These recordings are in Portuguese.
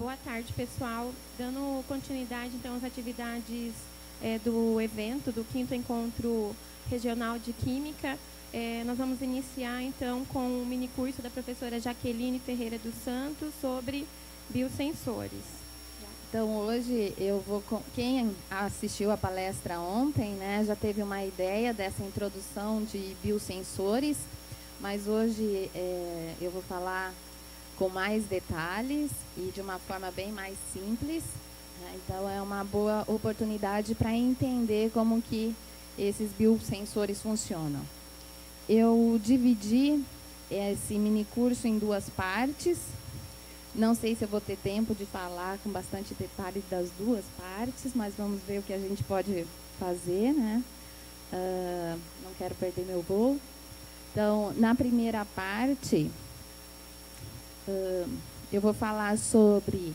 Boa tarde, pessoal. Dando continuidade, então, às atividades do evento, do 5º Encontro Regional de Química, nós vamos iniciar, então, com o minicurso da professora Jaqueline Ferreira dos Santos sobre biosensores. Então, hoje, quem assistiu a palestra ontem, né, já teve uma ideia dessa introdução de biosensores, mas hoje eu vou falar com mais detalhes e de uma forma bem mais simples, né? Então, é uma boa oportunidade para entender como que esses biosensores funcionam. Eu dividi esse minicurso em 2 partes. Não sei se eu vou ter tempo de falar com bastante detalhe das 2 partes, mas vamos ver o que a gente pode fazer, né? Não quero perder meu voo. Então, na primeira parte, eu vou falar sobre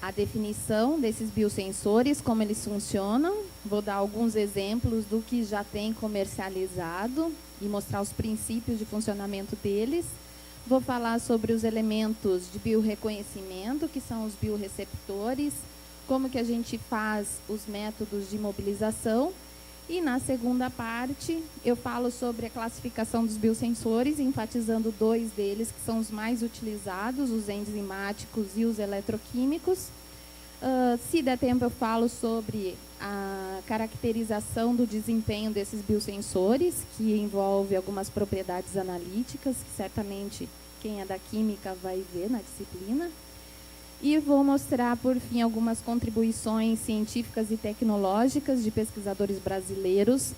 a definição desses biosensores, como eles funcionam. Vou dar alguns exemplos do que já tem comercializado e mostrar os princípios de funcionamento deles. Vou falar sobre os elementos de biorreconhecimento, que são os bioreceptores, como que a gente faz os métodos de mobilização. E na segunda parte, eu falo sobre a classificação dos biosensores, enfatizando 2 deles, que são os mais utilizados, os enzimáticos e os eletroquímicos. Se der tempo, eu falo sobre a caracterização do desempenho desses biosensores, que envolve algumas propriedades analíticas, que certamente quem é da química vai ver na disciplina. E vou mostrar, por fim, algumas contribuições científicas e tecnológicas de pesquisadores brasileiros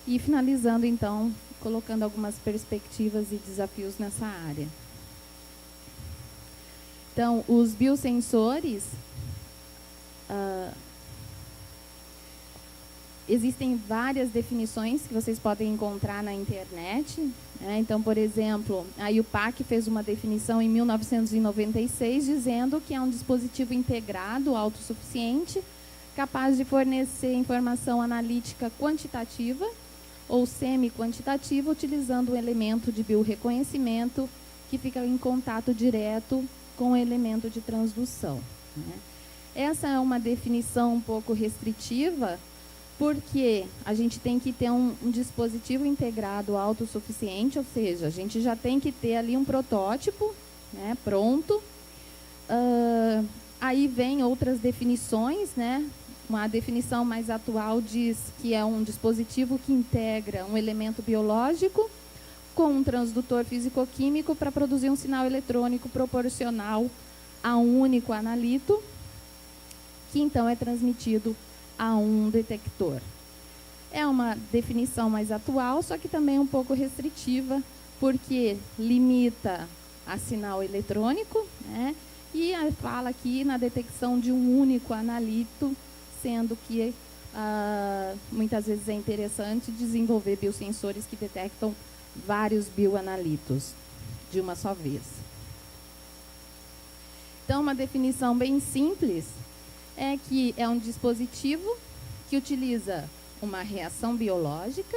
e finalizando, então, colocando algumas perspectivas e desafios nessa área. Então, os biosensores, existem várias definições que vocês podem encontrar na internet, né? Então, por exemplo, a IUPAC fez uma definição em 1996, dizendo que é um dispositivo integrado, autossuficiente, capaz de fornecer informação analítica quantitativa ou semi-quantitativa, utilizando um elemento de biorreconhecimento que fica em contato direto com o elemento de transdução, né? Essa é uma definição um pouco restritiva, porque a gente tem que ter um dispositivo integrado autossuficiente, ou seja, a gente já tem que ter ali um protótipo, né, pronto. Aí vem outras definições, né? Uma definição mais atual diz que é um dispositivo que integra um elemento biológico com um transdutor físico-químico para produzir um sinal eletrônico proporcional a um único analito, que então é transmitido a um detector. É uma definição mais atual, só que também um pouco restritiva, porque limita a sinal eletrônico, né? E fala aqui na detecção de um único analito, sendo que muitas vezes é interessante desenvolver biosensores que detectam vários bioanalitos de uma só vez. Então, uma definição bem simples é que é um dispositivo que utiliza uma reação biológica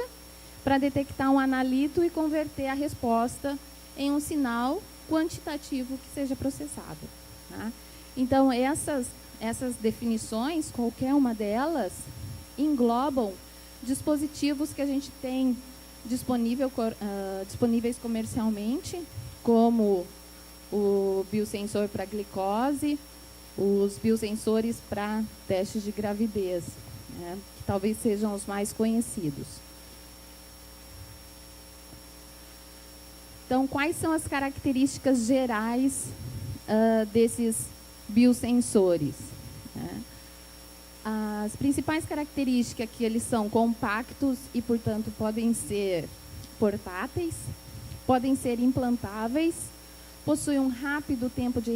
para detectar um analito e converter a resposta em um sinal quantitativo que seja processado, tá? Então, essas definições, qualquer uma delas, englobam dispositivos que a gente tem disponíveis comercialmente, como o biosensor para glicose, os biosensores para testes de gravidez, né, que talvez sejam os mais conhecidos. Então, quais são as características gerais desses biosensores, né? As principais características é que eles são compactos e, portanto, podem ser portáteis, podem ser implantáveis, possuem um rápido tempo de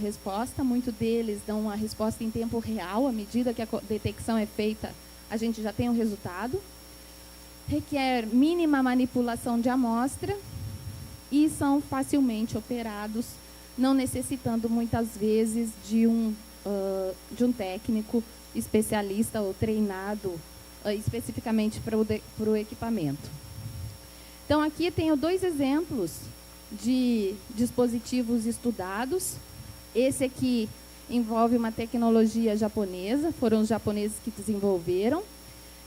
resposta, muitos deles dão uma resposta em tempo real, à medida que a detecção é feita, a gente já tem o resultado. Requer mínima manipulação de amostra e são facilmente operados, não necessitando muitas vezes de um técnico especialista ou treinado especificamente para o equipamento. Então, aqui tenho 2 exemplos de dispositivos estudados Esse aqui envolve uma tecnologia japonesa, foram os japoneses que desenvolveram.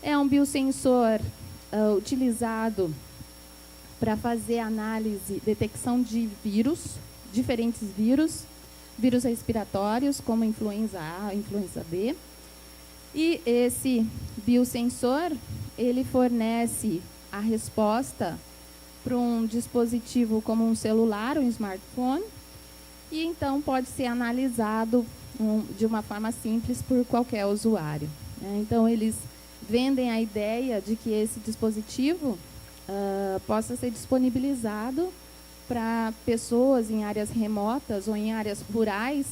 É um biosensor utilizado para fazer análise, detecção de vírus, diferentes vírus respiratórios, como influenza A, influenza B. E esse biosensor, ele fornece a resposta para um dispositivo como um celular, um smartphone, e então pode ser analisado de uma forma simples por qualquer usuário. Então, eles vendem a ideia de que esse dispositivo possa ser disponibilizado para pessoas em áreas remotas ou em áreas rurais,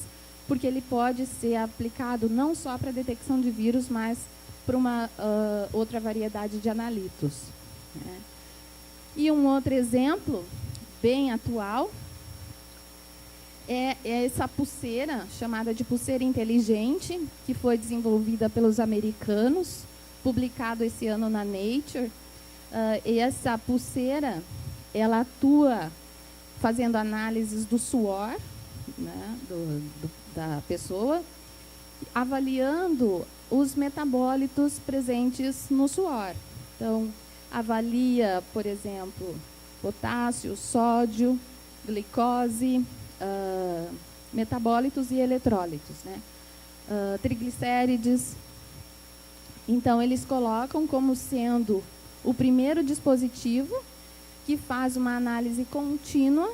porque ele pode ser aplicado não só para detecção de vírus, mas para uma outra variedade de analitos. E um outro exemplo, bem atual, é essa pulseira, chamada de pulseira inteligente, que foi desenvolvida pelos americanos, publicado esse ano na Nature. E essa pulseira, ela atua fazendo análises do suor, né, da pessoa, avaliando os metabólitos presentes no suor. Então, avalia, por exemplo, potássio, sódio, glicose, metabólitos e eletrólitos, né? Triglicérides. Então, eles colocam como sendo o primeiro dispositivo que faz uma análise contínua,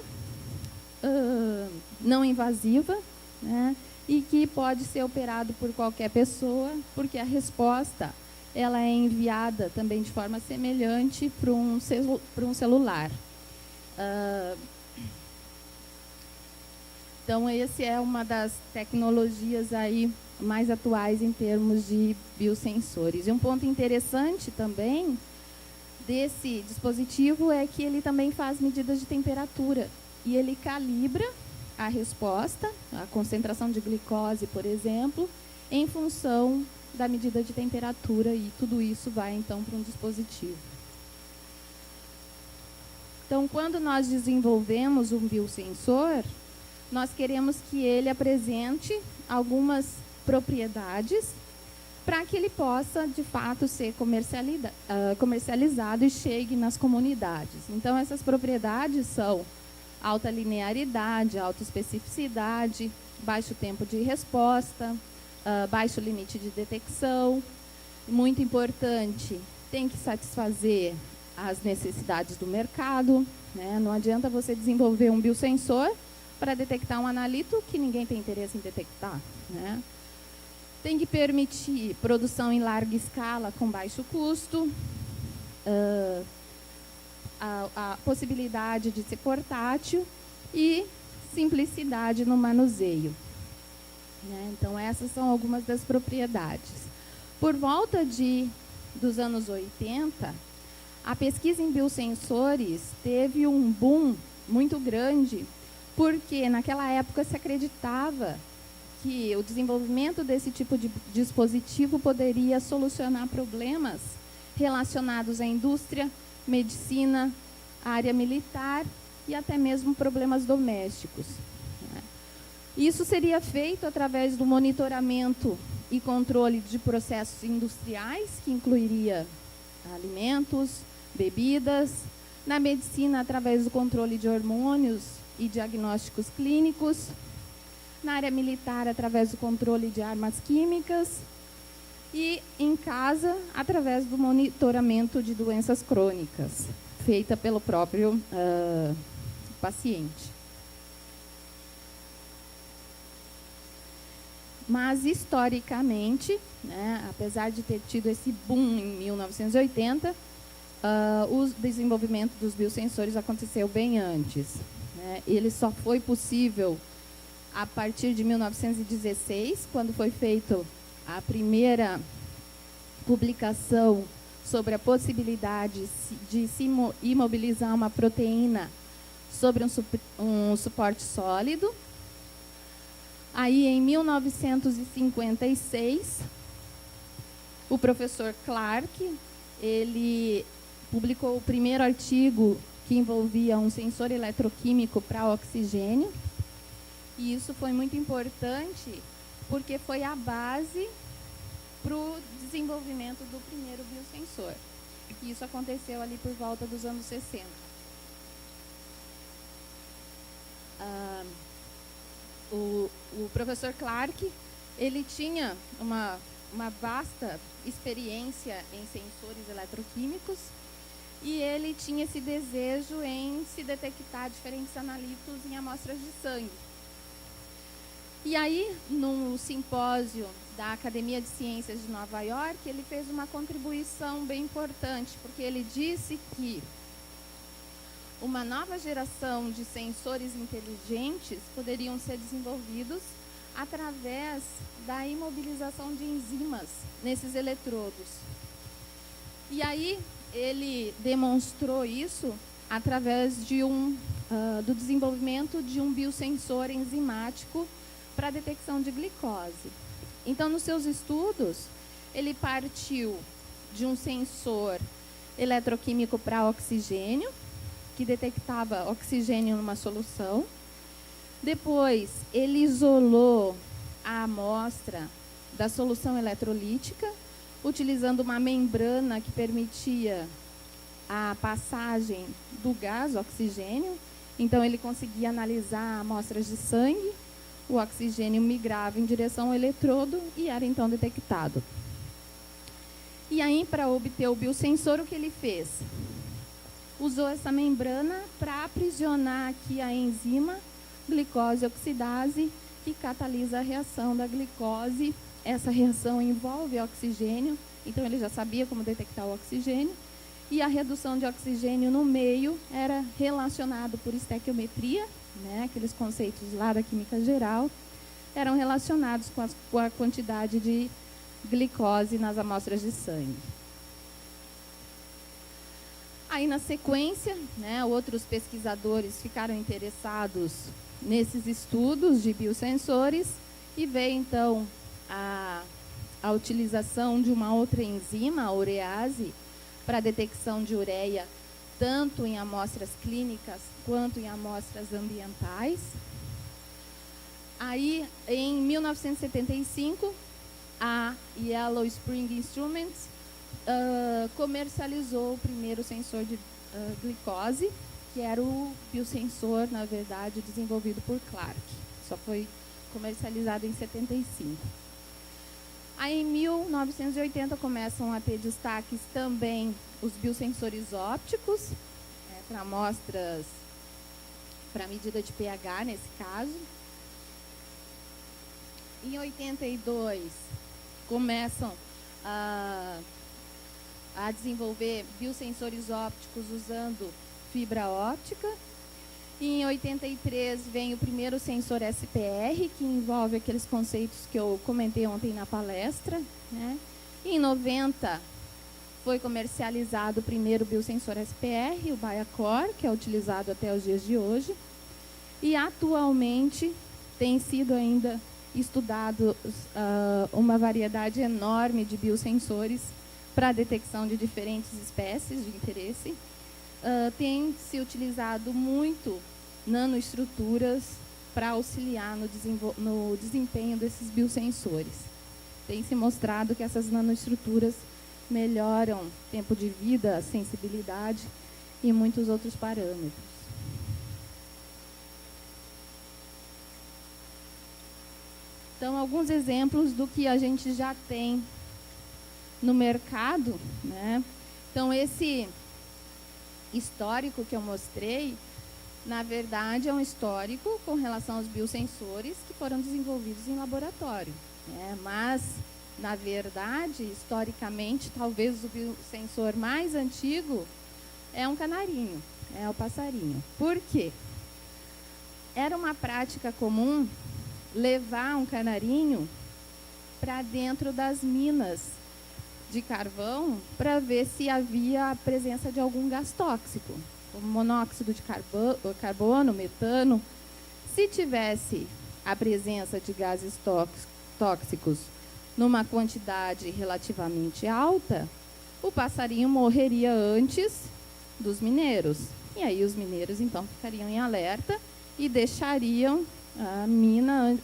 não invasiva, né? E que pode ser operado por qualquer pessoa, porque a resposta ela é enviada também de forma semelhante para um celular. Então, essa é uma das tecnologias aí mais atuais em termos de biosensores. E um ponto interessante também desse dispositivo é que ele também faz medidas de temperatura e ele calibra a resposta, a concentração de glicose, por exemplo, em função da medida de temperatura, e tudo isso vai então para um dispositivo. Então, quando nós desenvolvemos um biosensor, nós queremos que ele apresente algumas propriedades para que ele possa, de fato, ser comercializado e chegue nas comunidades. Então, essas propriedades são alta linearidade, alta especificidade, baixo tempo de resposta, baixo limite de detecção. Muito importante, tem que satisfazer as necessidades do mercado, né? Não adianta você desenvolver um biosensor para detectar um analito que ninguém tem interesse em detectar, né? Tem que permitir produção em larga escala com baixo custo, a possibilidade de ser portátil e simplicidade no manuseio, né? Então, essas são algumas das propriedades. Por volta dos anos 80, a pesquisa em biosensores teve um boom muito grande, porque naquela época se acreditava que o desenvolvimento desse tipo de dispositivo poderia solucionar problemas relacionados à indústria, medicina, área militar e até mesmo problemas domésticos. Isso seria feito através do monitoramento e controle de processos industriais, que incluiria alimentos, bebidas, na medicina através do controle de hormônios e diagnósticos clínicos, na área militar através do controle de armas químicas e em casa através do monitoramento de doenças crônicas, feita pelo próprio paciente. Mas, historicamente, né, apesar de ter tido esse boom em 1980, o desenvolvimento dos biosensores aconteceu bem antes, né? Ele só foi possível a partir de 1916, quando foi feita a primeira publicação sobre a possibilidade de se imobilizar uma proteína sobre um suporte sólido. Aí, em 1956, o professor Clark, ele publicou o primeiro artigo que envolvia um sensor eletroquímico para oxigênio. E isso foi muito importante porque foi a base para o desenvolvimento do primeiro biosensor. E isso aconteceu ali por volta dos anos 60. O professor Clark, ele tinha uma vasta experiência em sensores eletroquímicos e ele tinha esse desejo em se detectar diferentes analitos em amostras de sangue. E aí, no simpósio da Academia de Ciências de Nova York, ele fez uma contribuição bem importante, porque ele disse que uma nova geração de sensores inteligentes poderiam ser desenvolvidos através da imobilização de enzimas nesses eletrodos. E aí, ele demonstrou isso através de do desenvolvimento de um biosensor enzimático para a detecção de glicose. Então, nos seus estudos, ele partiu de um sensor eletroquímico para oxigênio, que detectava oxigênio numa solução. Depois, ele isolou a amostra da solução eletrolítica, utilizando uma membrana que permitia a passagem do gás oxigênio. Então, ele conseguia analisar amostras de sangue, o oxigênio migrava em direção ao eletrodo e era então detectado. E aí, para obter o biosensor, o que ele fez? Usou essa membrana para aprisionar aqui a enzima glicose oxidase, que catalisa a reação da glicose. Essa reação envolve oxigênio, então ele já sabia como detectar o oxigênio. E a redução de oxigênio no meio era relacionado por estequiometria, né, aqueles conceitos lá da química geral, eram relacionados com a quantidade de glicose nas amostras de sangue. Aí, na sequência, né, outros pesquisadores ficaram interessados nesses estudos de biosensores e veio, então, a utilização de uma outra enzima, a urease, para a detecção de ureia, tanto em amostras clínicas quanto em amostras ambientais. Aí, em 1975, a Yellow Spring Instruments comercializou o primeiro sensor de glicose, que era o biosensor, na verdade, desenvolvido por Clark. Só foi comercializado em 75. Aí, em 1980, começam a ter destaques também os biosensores ópticos, para amostras, para medida de pH, nesse caso. Em 82, começam a desenvolver biosensores ópticos usando fibra óptica. E em 83 vem o primeiro sensor SPR, que envolve aqueles conceitos que eu comentei ontem na palestra, né? E em 90 foi comercializado o primeiro biosensor SPR, o Biacor, que é utilizado até os dias de hoje. E atualmente tem sido ainda estudado uma variedade enorme de biosensores para a detecção de diferentes espécies de interesse. Tem se utilizado muito nanoestruturas para auxiliar no desempenho desses biosensores. Tem se mostrado que essas nanoestruturas melhoram tempo de vida, sensibilidade e muitos outros parâmetros. Então, alguns exemplos do que a gente já tem no mercado, né? Então, esse histórico que eu mostrei, na verdade, é um histórico com relação aos biosensores que foram desenvolvidos em laboratório, né? Mas, na verdade, historicamente, talvez o biosensor mais antigo é um canarinho, é o passarinho. Por quê? Era uma prática comum levar um canarinho para dentro das minas de carvão para ver se havia a presença de algum gás tóxico, como monóxido de carbono, metano. Se tivesse a presença de gases tóxicos numa quantidade relativamente alta, o passarinho morreria antes dos mineiros. E aí os mineiros, então, ficariam em alerta e deixariam a mina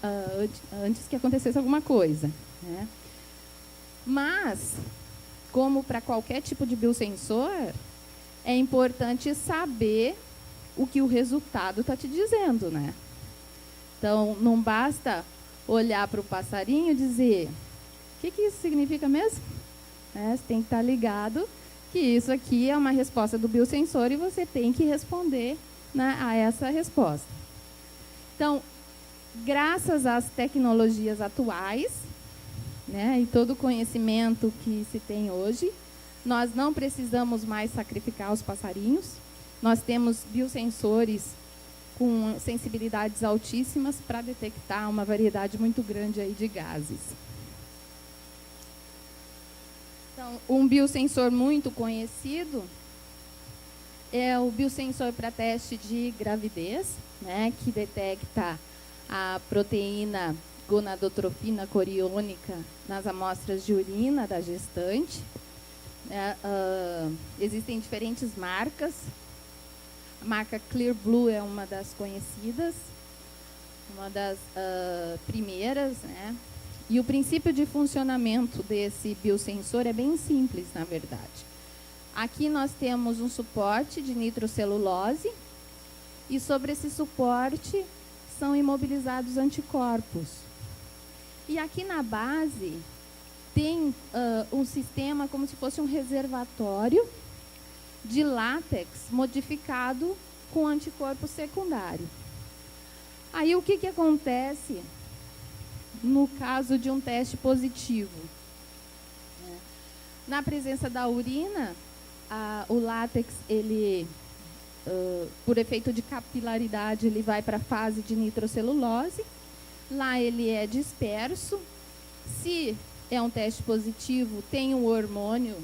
antes que acontecesse alguma coisa, né? Mas, como para qualquer tipo de biosensor, é importante saber o que o resultado está te dizendo, né? Então, não basta olhar para o passarinho e dizer, o que isso significa mesmo? Você tem que estar ligado que isso aqui é uma resposta do biosensor e você tem que responder, né, a essa resposta. Então, graças às tecnologias atuais, né, e todo o conhecimento que se tem hoje, nós não precisamos mais sacrificar os passarinhos. Nós temos biosensores com sensibilidades altíssimas para detectar uma variedade muito grande aí de gases. Então, um biosensor muito conhecido é o biosensor para teste de gravidez, né, que detecta a proteína gonadotrofina coriônica nas amostras de urina da gestante. Existem diferentes marcas. A marca Clear Blue é uma das conhecidas, uma das primeiras, né? E o princípio de funcionamento desse biosensor é bem simples, na verdade. Aqui nós temos um suporte de nitrocelulose e sobre esse suporte são imobilizados anticorpos. E aqui na base tem um sistema como se fosse um reservatório de látex modificado com anticorpo secundário. Aí o que acontece no caso de um teste positivo? Na presença da urina, o látex, ele, por efeito de capilaridade, ele vai para a fase de nitrocelulose. Lá ele é disperso. Se é um teste positivo, tem um hormônio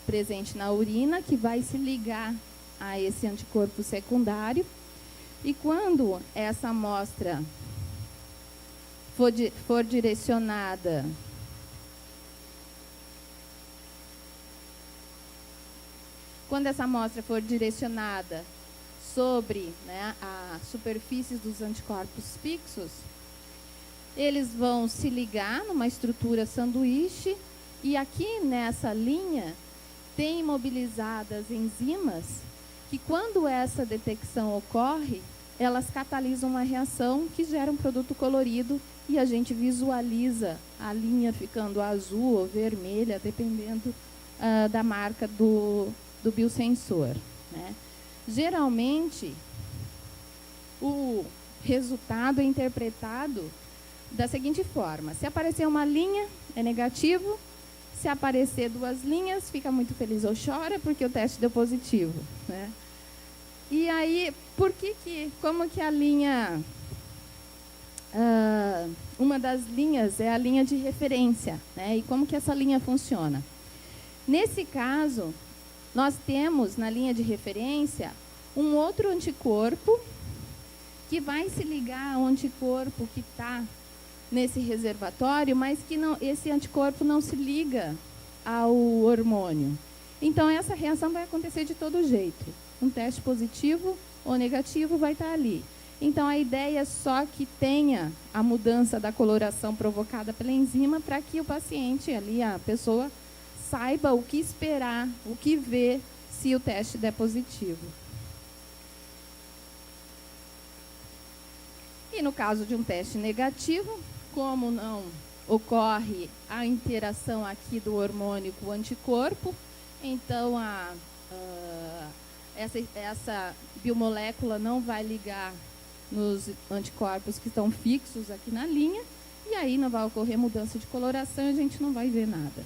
presente na urina que vai se ligar a esse anticorpo secundário. E quando essa amostra for direcionada sobre, né, as superfícies dos anticorpos fixos, eles vão se ligar numa estrutura sanduíche e aqui nessa linha tem imobilizadas enzimas que, quando essa detecção ocorre, elas catalisam uma reação que gera um produto colorido e a gente visualiza a linha ficando azul ou vermelha, dependendo da marca do biosensor, né? Geralmente, o resultado é interpretado da seguinte forma: se aparecer uma linha, é negativo; se aparecer duas linhas, fica muito feliz ou chora, porque o teste deu positivo, né? E aí, como que a linha, uma das linhas é a linha de referência, né? E como que essa linha funciona? Nesse caso, nós temos na linha de referência um outro anticorpo que vai se ligar ao anticorpo que está nesse reservatório, mas que esse anticorpo não se liga ao hormônio. Então, essa reação vai acontecer de todo jeito. Um teste positivo ou negativo vai estar ali. Então, a ideia é só que tenha a mudança da coloração provocada pela enzima para que o paciente, ali, a pessoa, saiba o que esperar, o que ver se o teste der positivo. E no caso de um teste negativo, como não ocorre a interação aqui do hormônio com o anticorpo, então essa biomolécula não vai ligar nos anticorpos que estão fixos aqui na linha, e aí não vai ocorrer mudança de coloração e a gente não vai ver nada.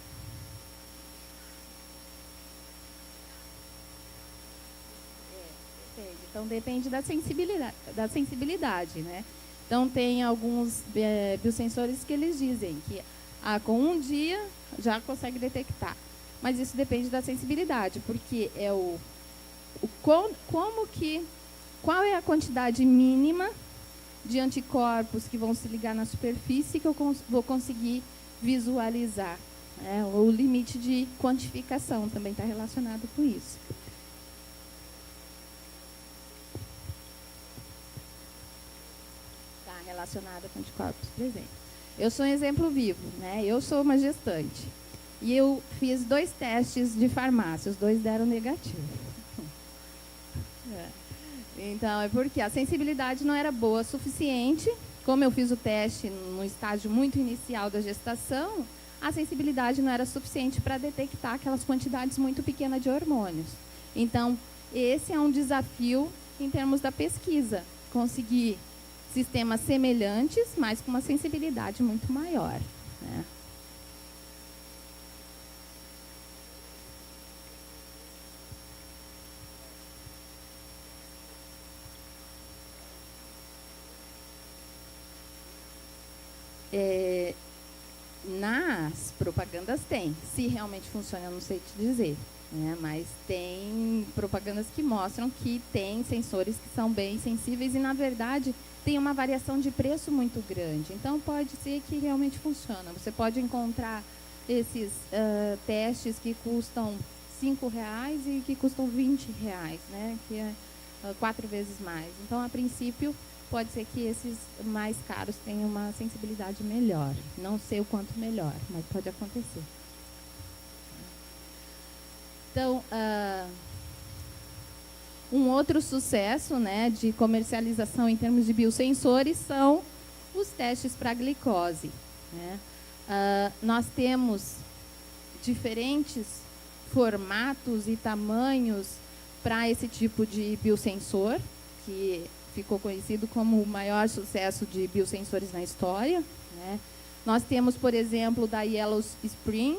Então, depende da sensibilidade, né? Então, tem alguns biosensores que eles dizem que com um dia já consegue detectar. Mas isso depende da sensibilidade, porque é qual é a quantidade mínima de anticorpos que vão se ligar na superfície que eu vou conseguir visualizar, né? O limite de quantificação também está relacionado com isso. relacionada com anticorpos presentes. Eu sou um exemplo vivo, né? Eu sou uma gestante. E eu fiz 2 testes de farmácia, os 2 deram negativo. Então, é porque a sensibilidade não era boa o suficiente. Como eu fiz o teste no estágio muito inicial da gestação, a sensibilidade não era suficiente para detectar aquelas quantidades muito pequenas de hormônios. Então, esse é um desafio em termos da pesquisa, conseguir sistemas semelhantes, mas com uma sensibilidade muito maior, né? Nas propagandas tem. Se realmente funciona, eu não sei te dizer, né? Mas tem propagandas que mostram que tem sensores que são bem sensíveis e, na verdade, tem uma variação de preço muito grande. Então, pode ser que realmente funciona. Você pode encontrar esses testes que custam R$5 e que custam R$20, né? Que é 4 vezes mais. Então, a princípio, pode ser que esses mais caros tenham uma sensibilidade melhor. Não sei o quanto melhor, mas pode acontecer. Então, um outro sucesso, né, de comercialização em termos de biosensores são os testes para glicose, né? Nós temos diferentes formatos e tamanhos para esse tipo de biosensor, que ficou conhecido como o maior sucesso de biosensores na história, né? Nós temos, por exemplo, da Yellow Spring,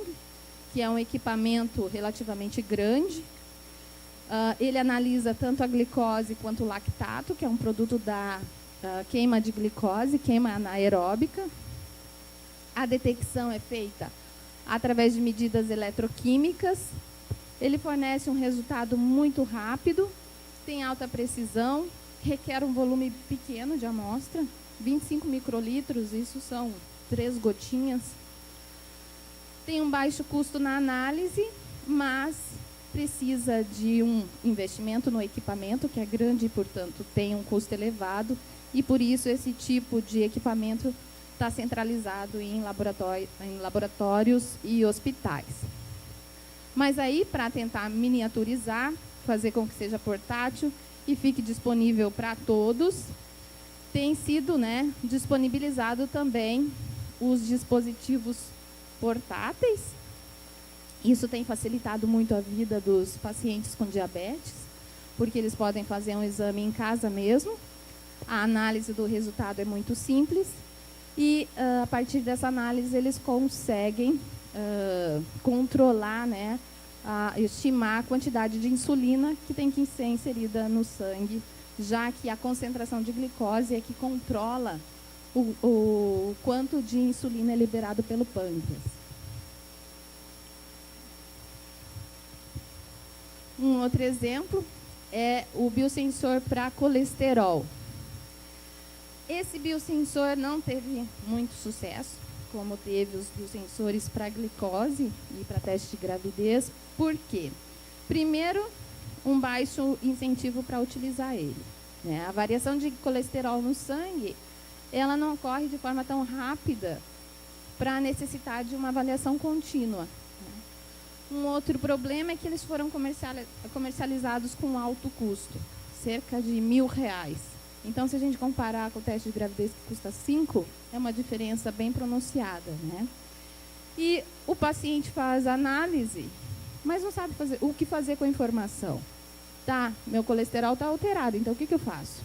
que é um equipamento relativamente grande. Ele analisa tanto a glicose quanto o lactato, que é um produto da queima de glicose, queima anaeróbica. A detecção é feita através de medidas eletroquímicas. Ele fornece um resultado muito rápido, tem alta precisão, requer um volume pequeno de amostra, 25 microlitros, isso são 3 gotinhas. Tem um baixo custo na análise, mas precisa de um investimento no equipamento, que é grande e, portanto, tem um custo elevado, e por isso esse tipo de equipamento está centralizado em laboratórios e hospitais. Mas aí, para tentar miniaturizar, fazer com que seja portátil e fique disponível para todos, tem sido, né, disponibilizado também os dispositivos portáteis. Isso tem facilitado muito a vida dos pacientes com diabetes, porque eles podem fazer um exame em casa mesmo. A análise do resultado é muito simples e, a partir dessa análise, eles conseguem controlar, né, estimar a quantidade de insulina que tem que ser inserida no sangue, já que a concentração de glicose é que controla o quanto de insulina é liberado pelo pâncreas. Um outro exemplo é o biosensor para colesterol. Esse biosensor não teve muito sucesso, como teve os biosensores para glicose e para teste de gravidez. Por quê? Primeiro, um baixo incentivo para utilizar ele, né? A variação de colesterol no sangue, ela não ocorre de forma tão rápida para necessitar de uma avaliação contínua. Um outro problema é que eles foram comercializados com alto custo, cerca de R$1.000. Então, se a gente comparar com o teste de gravidez que custa 5, é uma diferença bem pronunciada, né? E o paciente faz análise, mas não sabe o que fazer com a informação. Tá, meu colesterol está alterado, então o que eu faço?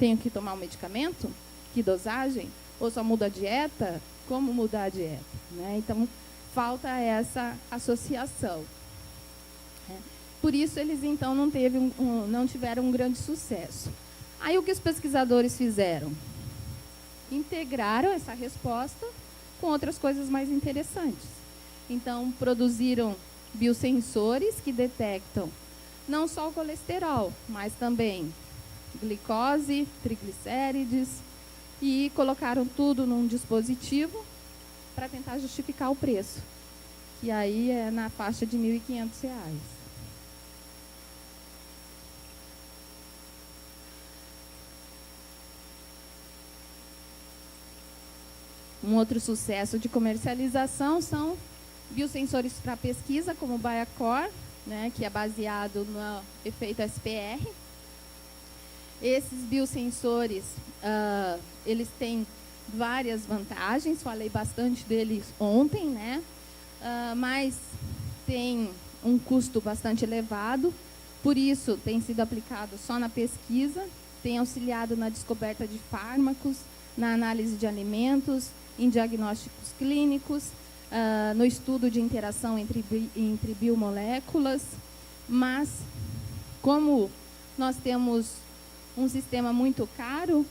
Tenho que tomar um medicamento? Que dosagem? Ou só muda a dieta? Como mudar a dieta, né? Então, falta essa associação. Por isso, eles, então, não tiveram um grande sucesso. Aí, o que os pesquisadores fizeram? Integraram essa resposta com outras coisas mais interessantes. Então, produziram biosensores que detectam não só o colesterol, mas também glicose, triglicérides, e colocaram tudo num dispositivo para tentar justificar o preço, que aí é na faixa de R$1.500. Um outro sucesso de comercialização são biosensores para pesquisa, como o Biacor, né, que é baseado no efeito SPR. Esses biosensores, eles têm várias vantagens, falei bastante deles ontem, né? Mas tem um custo bastante elevado, por isso tem sido aplicado só na pesquisa, tem auxiliado na descoberta de fármacos, na análise de alimentos, em diagnósticos clínicos, no estudo de interação entre biomoléculas, mas como nós temos um sistema muito caro,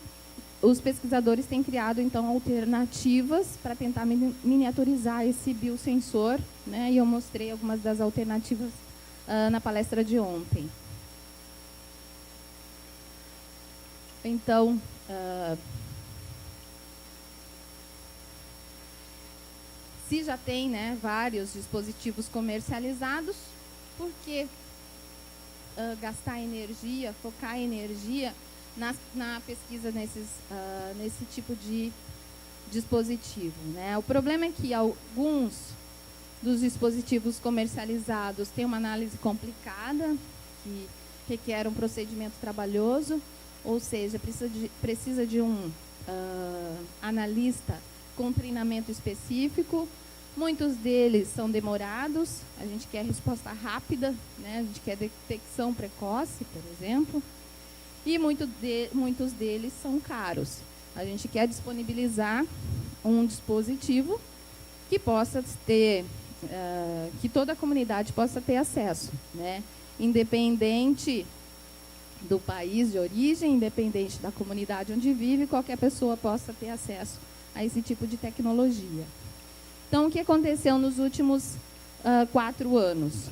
os pesquisadores têm criado, então, alternativas para tentar miniaturizar esse biosensor, né? E eu mostrei algumas das alternativas na palestra de ontem. Então, se já tem, né, vários dispositivos comercializados, por que gastar energia, focar energia na pesquisa nesse tipo de dispositivo, né? O problema é que alguns dos dispositivos comercializados têm uma análise complicada, que requer um procedimento trabalhoso, ou seja, precisa de um analista com treinamento específico. Muitos deles são demorados, a gente quer resposta rápida, né? A gente quer detecção precoce, por exemplo. E muitos deles são caros. A gente quer disponibilizar um dispositivo que possa ter, que toda a comunidade possa ter acesso, né? Independente do país de origem, independente da comunidade onde vive, qualquer pessoa possa ter acesso a esse tipo de tecnologia. Então, o que aconteceu nos últimos 4 anos?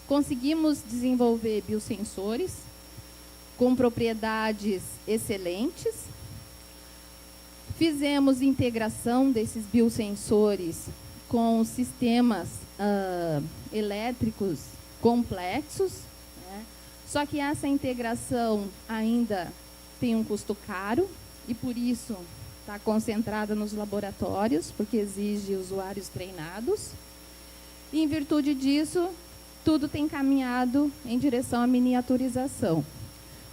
Conseguimos desenvolver biosensores com propriedades excelentes. Fizemos integração desses biosensores com sistemas elétricos complexos, né? Só que essa integração ainda tem um custo caro e, por isso, está concentrada nos laboratórios, porque exige usuários treinados. E, em virtude disso, tudo tem caminhado em direção à miniaturização.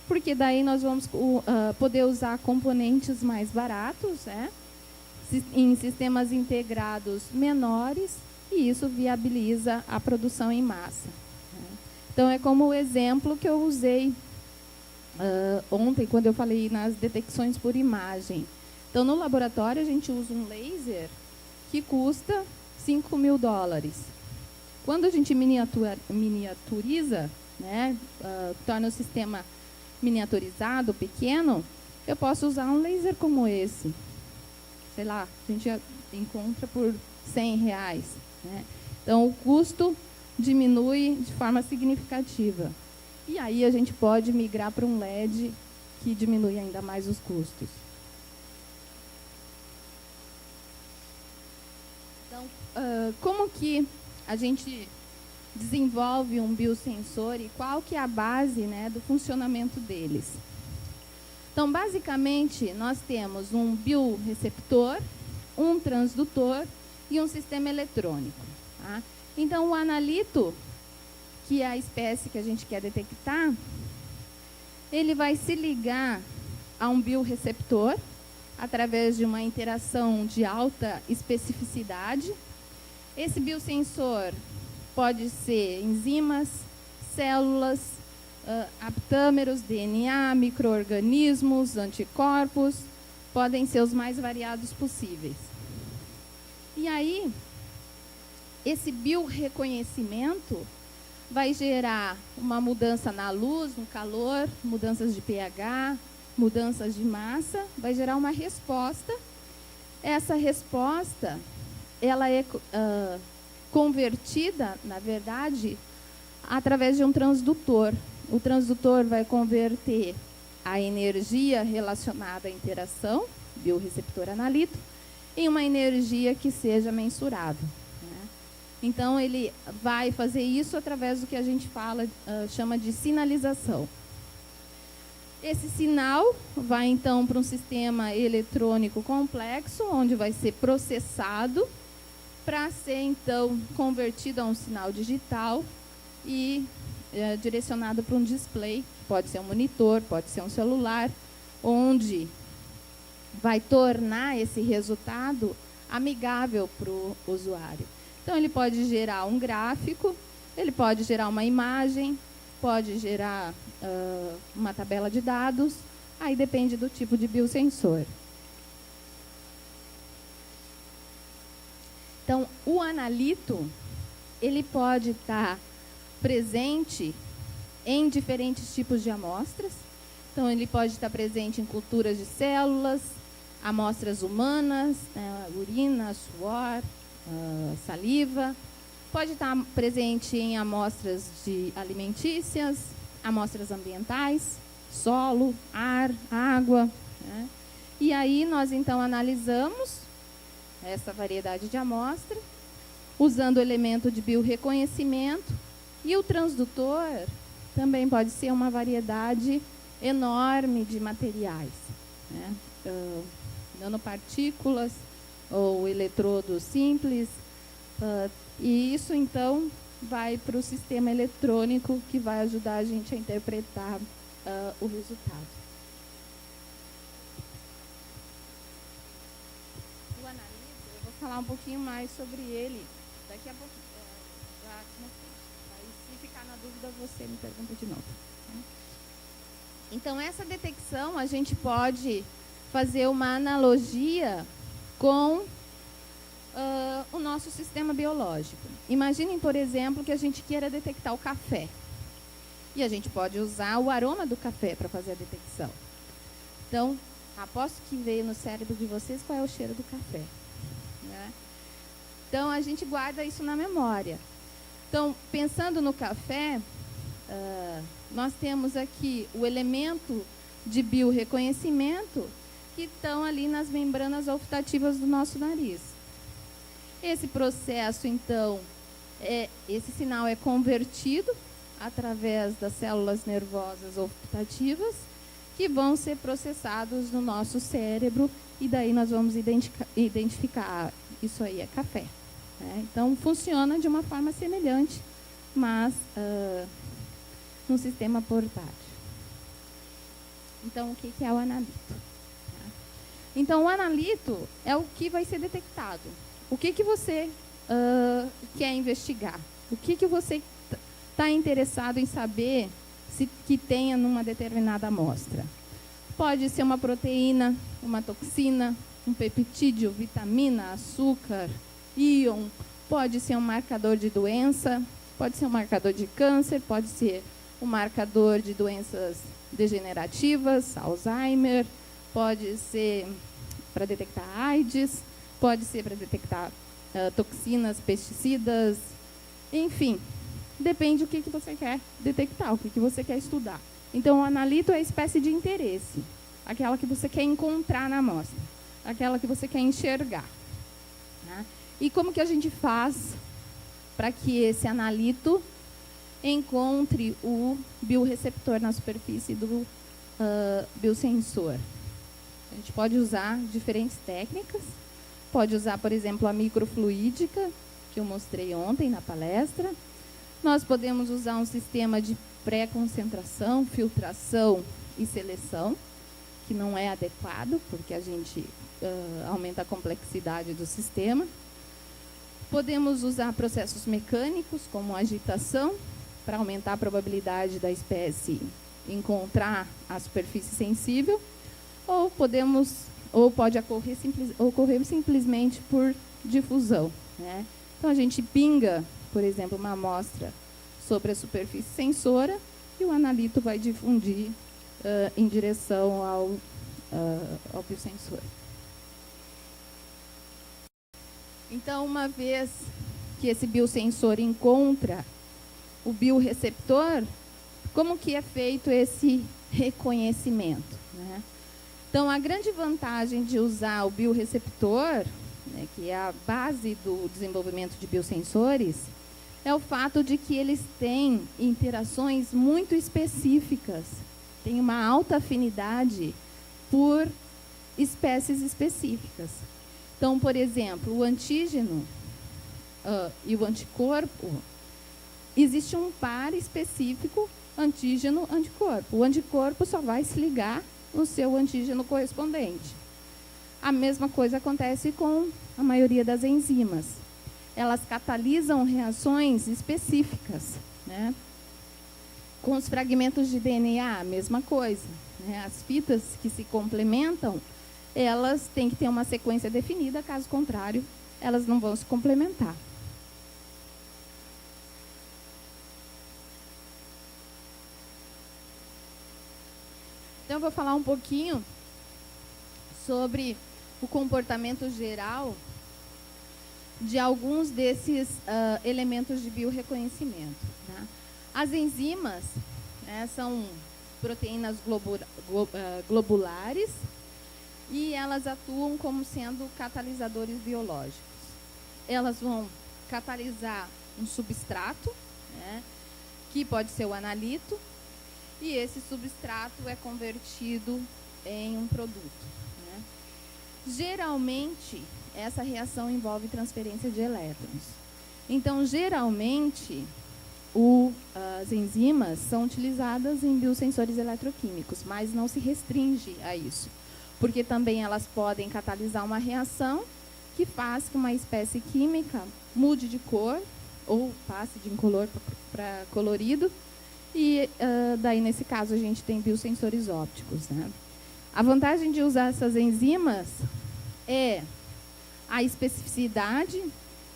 Porque daí nós vamos poder usar componentes mais baratos, né, em sistemas integrados menores, e isso viabiliza a produção em massa. Né? Então, é como o exemplo que eu usei ontem, quando eu falei nas detecções por imagem. Então, no laboratório, a gente usa um laser que custa $5.000. Quando a gente miniaturiza, né, torna o sistema miniaturizado, pequeno, eu posso usar um laser como esse. Sei lá, a gente encontra por R$100. Né? Então, o custo diminui de forma significativa. E aí a gente pode migrar para um LED que diminui ainda mais os custos. Então, como que a gente desenvolve um biosensor e qual que é a base, né, do funcionamento deles? Então, basicamente, nós temos um bioreceptor, um transdutor e um sistema eletrônico. Tá? Então, o analito, que é a espécie que a gente quer detectar, ele vai se ligar a um bioreceptor através de uma interação de alta especificidade. Esse biosensor pode ser enzimas, células, aptâmeros, DNA, micro-organismos, anticorpos, podem ser os mais variados possíveis. E aí, esse biorreconhecimento vai gerar uma mudança na luz, no calor, mudanças de pH, mudanças de massa, vai gerar uma resposta. Essa resposta, ela é convertida, na verdade, através de um transdutor. O transdutor vai converter a energia relacionada à interação, bioreceptor analito, em uma energia que seja mensurável. Né? Então, ele vai fazer isso através do que a gente chama de sinalização. Esse sinal vai, então, para um sistema eletrônico complexo, onde vai ser processado para ser, então, convertido a um sinal digital e direcionado para um display, que pode ser um monitor, pode ser um celular, onde vai tornar esse resultado amigável para o usuário. Então, ele pode gerar um gráfico, ele pode gerar uma imagem, pode gerar uma tabela de dados, aí depende do tipo de biosensor. Então, o analito, ele pode estar presente em diferentes tipos de amostras. Então, ele pode estar presente em culturas de células, amostras humanas, urina, suor, saliva. Pode estar presente em amostras alimentícias, amostras ambientais, solo, ar, água. Né? E aí nós, então, analisamos essa variedade de amostra, usando o elemento de biorreconhecimento. E o transdutor também pode ser uma variedade enorme de materiais, né? Nanopartículas ou eletrodos simples. E isso, então, vai para o sistema eletrônico que vai ajudar a gente a interpretar o resultado. O analito, eu vou falar um pouquinho mais sobre ele daqui a pouco. Se ficar na dúvida, você me pergunta de novo. Então, essa detecção, a gente pode fazer uma analogia com o nosso sistema biológico. Imaginem, por exemplo, que a gente queira detectar o café. E a gente pode usar o aroma do café para fazer a detecção. Então, aposto que veio no cérebro de vocês qual é o cheiro do café. Né? Então, a gente guarda isso na memória. Então, pensando no café, nós temos aqui o elemento de biorreconhecimento que estão ali nas membranas olfativas do nosso nariz. Esse processo, então, esse sinal é convertido através das células nervosas olfativas que vão ser processados no nosso cérebro e daí nós vamos identificar isso aí é café. Né? Então, funciona de uma forma semelhante, mas num sistema portátil. Então, o que é o analito? Então, o analito é o que vai ser detectado. O que você quer investigar? O que você está interessado em saber que tenha numa determinada amostra? Pode ser uma proteína, uma toxina, um peptídeo, vitamina, açúcar, íon. Pode ser um marcador de doença, pode ser um marcador de câncer, pode ser um marcador de doenças degenerativas, Alzheimer, pode ser para detectar AIDS, pode ser para detectar toxinas, pesticidas, enfim, depende do que você quer detectar, o que você quer estudar. Então, o analito é a espécie de interesse, aquela que você quer encontrar na amostra, aquela que você quer enxergar. Né? E como que a gente faz para que esse analito encontre o biorreceptor na superfície do biosensor? A gente pode usar diferentes técnicas. Pode usar, por exemplo, a microfluídica, que eu mostrei ontem na palestra. Nós podemos usar um sistema de pré-concentração, filtração e seleção, que não é adequado, porque a gente aumenta a complexidade do sistema. Podemos usar processos mecânicos, como agitação, para aumentar a probabilidade da espécie encontrar a superfície sensível, ou pode ocorrer simplesmente por difusão. Né? Então, a gente pinga, por exemplo, uma amostra sobre a superfície sensora e o analito vai difundir em direção ao biosensor. Então, uma vez que esse biosensor encontra o biorreceptor, como que é feito esse reconhecimento? Né? Então, a grande vantagem de usar o biorreceptor, né, que é a base do desenvolvimento de biosensores, é o fato de que eles têm interações muito específicas tem uma alta afinidade por espécies específicas. Então, por exemplo, o antígeno e o anticorpo, existe um par específico antígeno-anticorpo. O anticorpo só vai se ligar no seu antígeno correspondente. A mesma coisa acontece com a maioria das enzimas. Elas catalisam reações específicas, né? Com os fragmentos de DNA, a mesma coisa, né? As fitas que se complementam, elas têm que ter uma sequência definida, caso contrário, elas não vão se complementar. Então, eu vou falar um pouquinho sobre o comportamento geral de alguns desses elementos de biorreconhecimento. Tá? As enzimas, né, são proteínas globulares e elas atuam como sendo catalisadores biológicos. Elas vão catalisar um substrato, né, que pode ser o analito, e esse substrato é convertido em um produto. Né? Geralmente, essa reação envolve transferência de elétrons. Então, geralmente, as enzimas são utilizadas em biosensores eletroquímicos, mas não se restringe a isso, porque também elas podem catalisar uma reação que faz que uma espécie química mude de cor, ou passe de incolor para colorido, e daí, nesse caso, a gente tem biosensores ópticos. Né? A vantagem de usar essas enzimas é a especificidade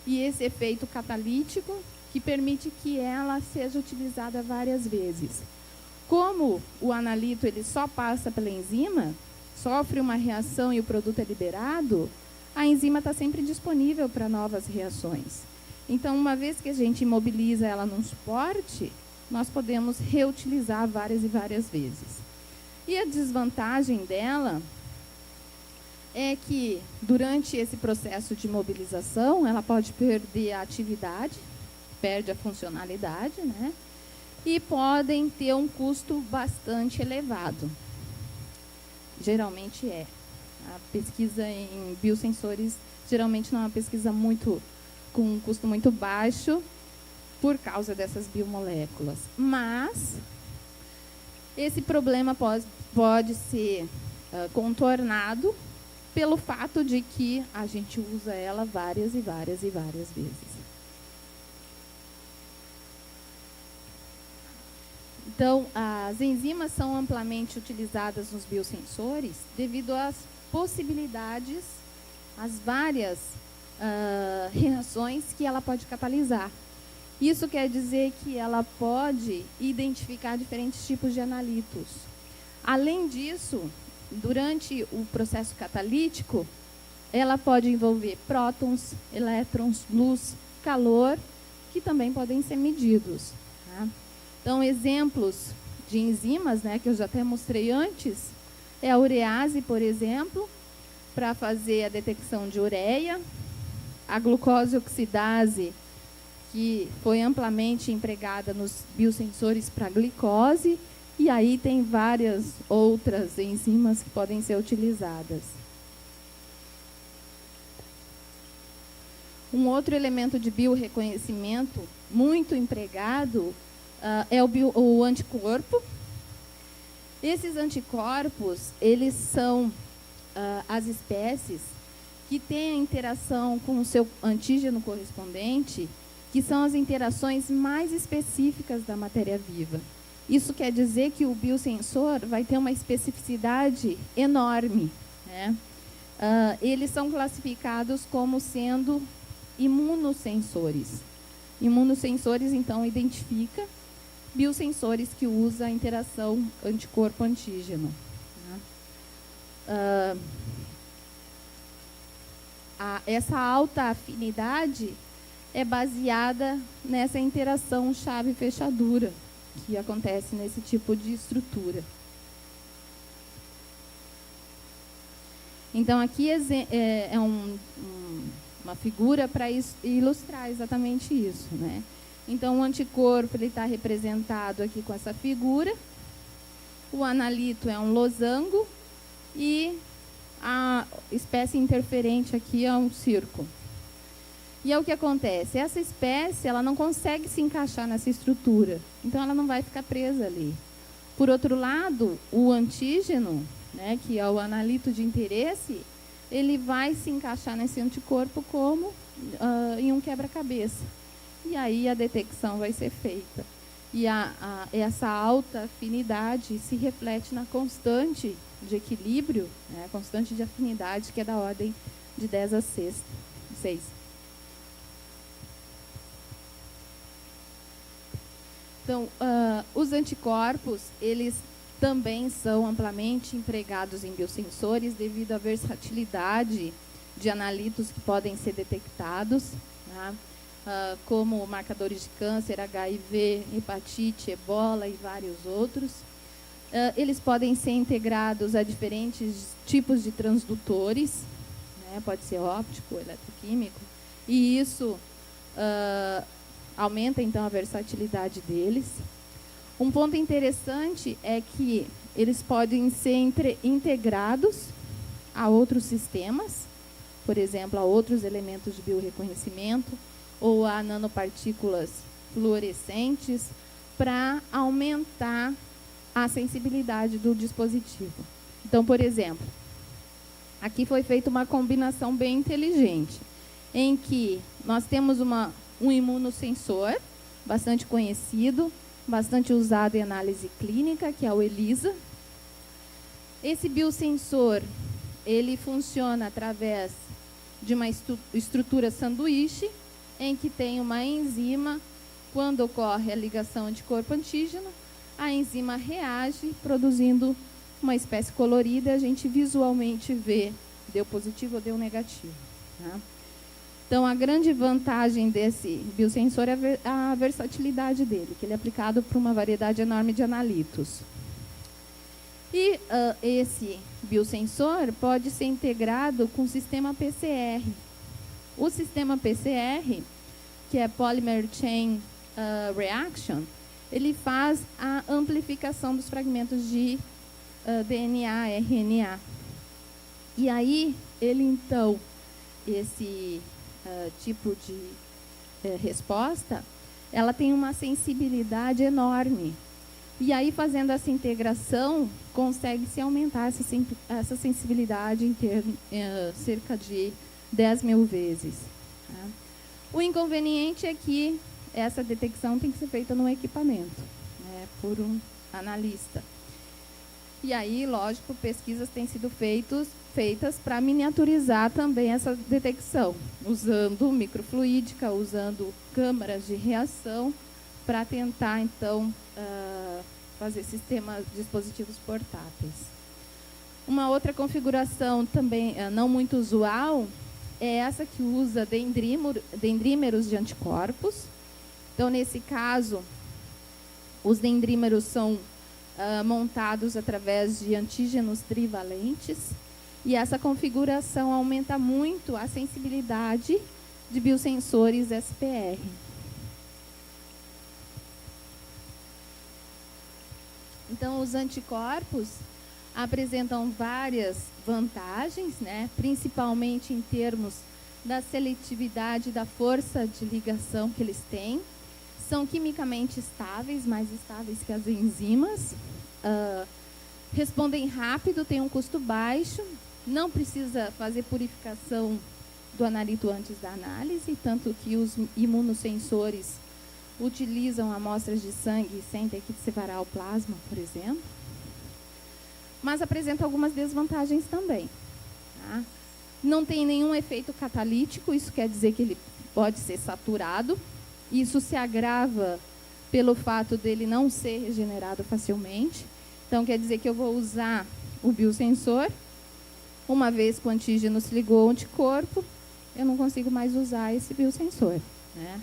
e esse efeito catalítico que permite que ela seja utilizada várias vezes. Como o analito ele só passa pela enzima, sofre uma reação e o produto é liberado, a enzima está sempre disponível para novas reações. Então, uma vez que a gente imobiliza ela num suporte, nós podemos reutilizar várias e várias vezes. E a desvantagem dela é que, durante esse processo de mobilização, ela pode perder a atividade, perde a funcionalidade, né? E podem ter um custo bastante elevado. Geralmente é. A pesquisa em biosensores geralmente não é uma pesquisa com um custo muito baixo, por causa dessas biomoléculas. Mas esse problema pode ser contornado pelo fato de que a gente usa ela várias e várias e várias vezes. Então, as enzimas são amplamente utilizadas nos biosensores devido às possibilidades, às várias reações que ela pode catalisar. Isso quer dizer que ela pode identificar diferentes tipos de analitos. Além disso, durante o processo catalítico, ela pode envolver prótons, elétrons, luz, calor, que também podem ser medidos. Tá? Então, exemplos de enzimas, né, que eu já até mostrei antes, é a urease, por exemplo, para fazer a detecção de ureia, a glucose oxidase, que foi amplamente empregada nos biosensores para glicose, e aí tem várias outras enzimas que podem ser utilizadas. Um outro elemento de biorreconhecimento muito empregado é o anticorpo. Esses anticorpos, eles são as espécies que têm a interação com o seu antígeno correspondente, que são as interações mais específicas da matéria viva. Isso quer dizer que o biosensor vai ter uma especificidade enorme. Né? Eles são classificados como sendo imunossensores. Imunossensores, então, identifica biosensores que usam a interação anticorpo-antígeno. Né? Essa alta afinidade é baseada nessa interação chave-fechadura que acontece nesse tipo de estrutura. Então, aqui é uma figura para ilustrar exatamente isso. Né? Então, o anticorpo está representado aqui com essa figura. O analito é um losango e a espécie interferente aqui é um círculo. E é o que acontece, essa espécie ela não consegue se encaixar nessa estrutura, então ela não vai ficar presa ali. Por outro lado, o antígeno, né, que é o analito de interesse, ele vai se encaixar nesse anticorpo como em um quebra-cabeça. E aí a detecção vai ser feita. E essa alta afinidade se reflete na constante de equilíbrio, né, a constante de afinidade, que é da ordem de 10 a 6. Então, os anticorpos, eles também são amplamente empregados em biosensores devido à versatilidade de analitos que podem ser detectados, tá? Como marcadores de câncer, HIV, hepatite, ebola e vários outros. Eles podem ser integrados a diferentes tipos de transdutores, né? Pode ser óptico, eletroquímico, e isso aumenta, então, a versatilidade deles. Um ponto interessante é que eles podem ser integrados a outros sistemas, por exemplo, a outros elementos de biorreconhecimento ou a nanopartículas fluorescentes, para aumentar a sensibilidade do dispositivo. Então, por exemplo, aqui foi feita uma combinação bem inteligente, em que nós temos um imunossensor bastante conhecido, bastante usado em análise clínica, que é o ELISA. Esse biosensor, ele funciona através de uma estrutura sanduíche, em que tem uma enzima. Quando ocorre a ligação anticorpo-antígeno, a enzima reage, produzindo uma espécie colorida, a gente visualmente vê deu positivo ou deu negativo, tá? Então, a grande vantagem desse biosensor é a versatilidade dele, que ele é aplicado para uma variedade enorme de analitos. E esse biosensor pode ser integrado com o sistema PCR. O sistema PCR, que é Polymer Chain Reaction, ele faz a amplificação dos fragmentos de DNA, RNA. E aí, ele então, esse tipo de resposta, ela tem uma sensibilidade enorme. E aí, fazendo essa integração, consegue-se aumentar essa sensibilidade em cerca de 10.000 vezes. Tá? O inconveniente é que essa detecção tem que ser feita no equipamento, né, por um analista. E aí, lógico, pesquisas têm sido feitas para miniaturizar também essa detecção, usando microfluídica, usando câmaras de reação, para tentar, então, fazer dispositivos portáteis. Uma outra configuração também não muito usual é essa que usa dendrímeros de anticorpos. Então, nesse caso, os dendrímeros são montados através de antígenos trivalentes, e essa configuração aumenta muito a sensibilidade de biosensores SPR. Então, os anticorpos apresentam várias vantagens, né? Principalmente em termos da seletividade, da força de ligação que eles têm. São quimicamente estáveis, mais estáveis que as enzimas. Respondem rápido, têm um custo baixo, não precisa fazer purificação do analito antes da análise, tanto que os imunossensores utilizam amostras de sangue sem ter que separar o plasma, por exemplo. Mas apresenta algumas desvantagens também. Tá? Não tem nenhum efeito catalítico, isso quer dizer que ele pode ser saturado. Isso se agrava pelo fato dele não ser regenerado facilmente. Então, quer dizer que eu vou usar o biosensor, uma vez que o antígeno se ligou ao anticorpo, eu não consigo mais usar esse biosensor, né?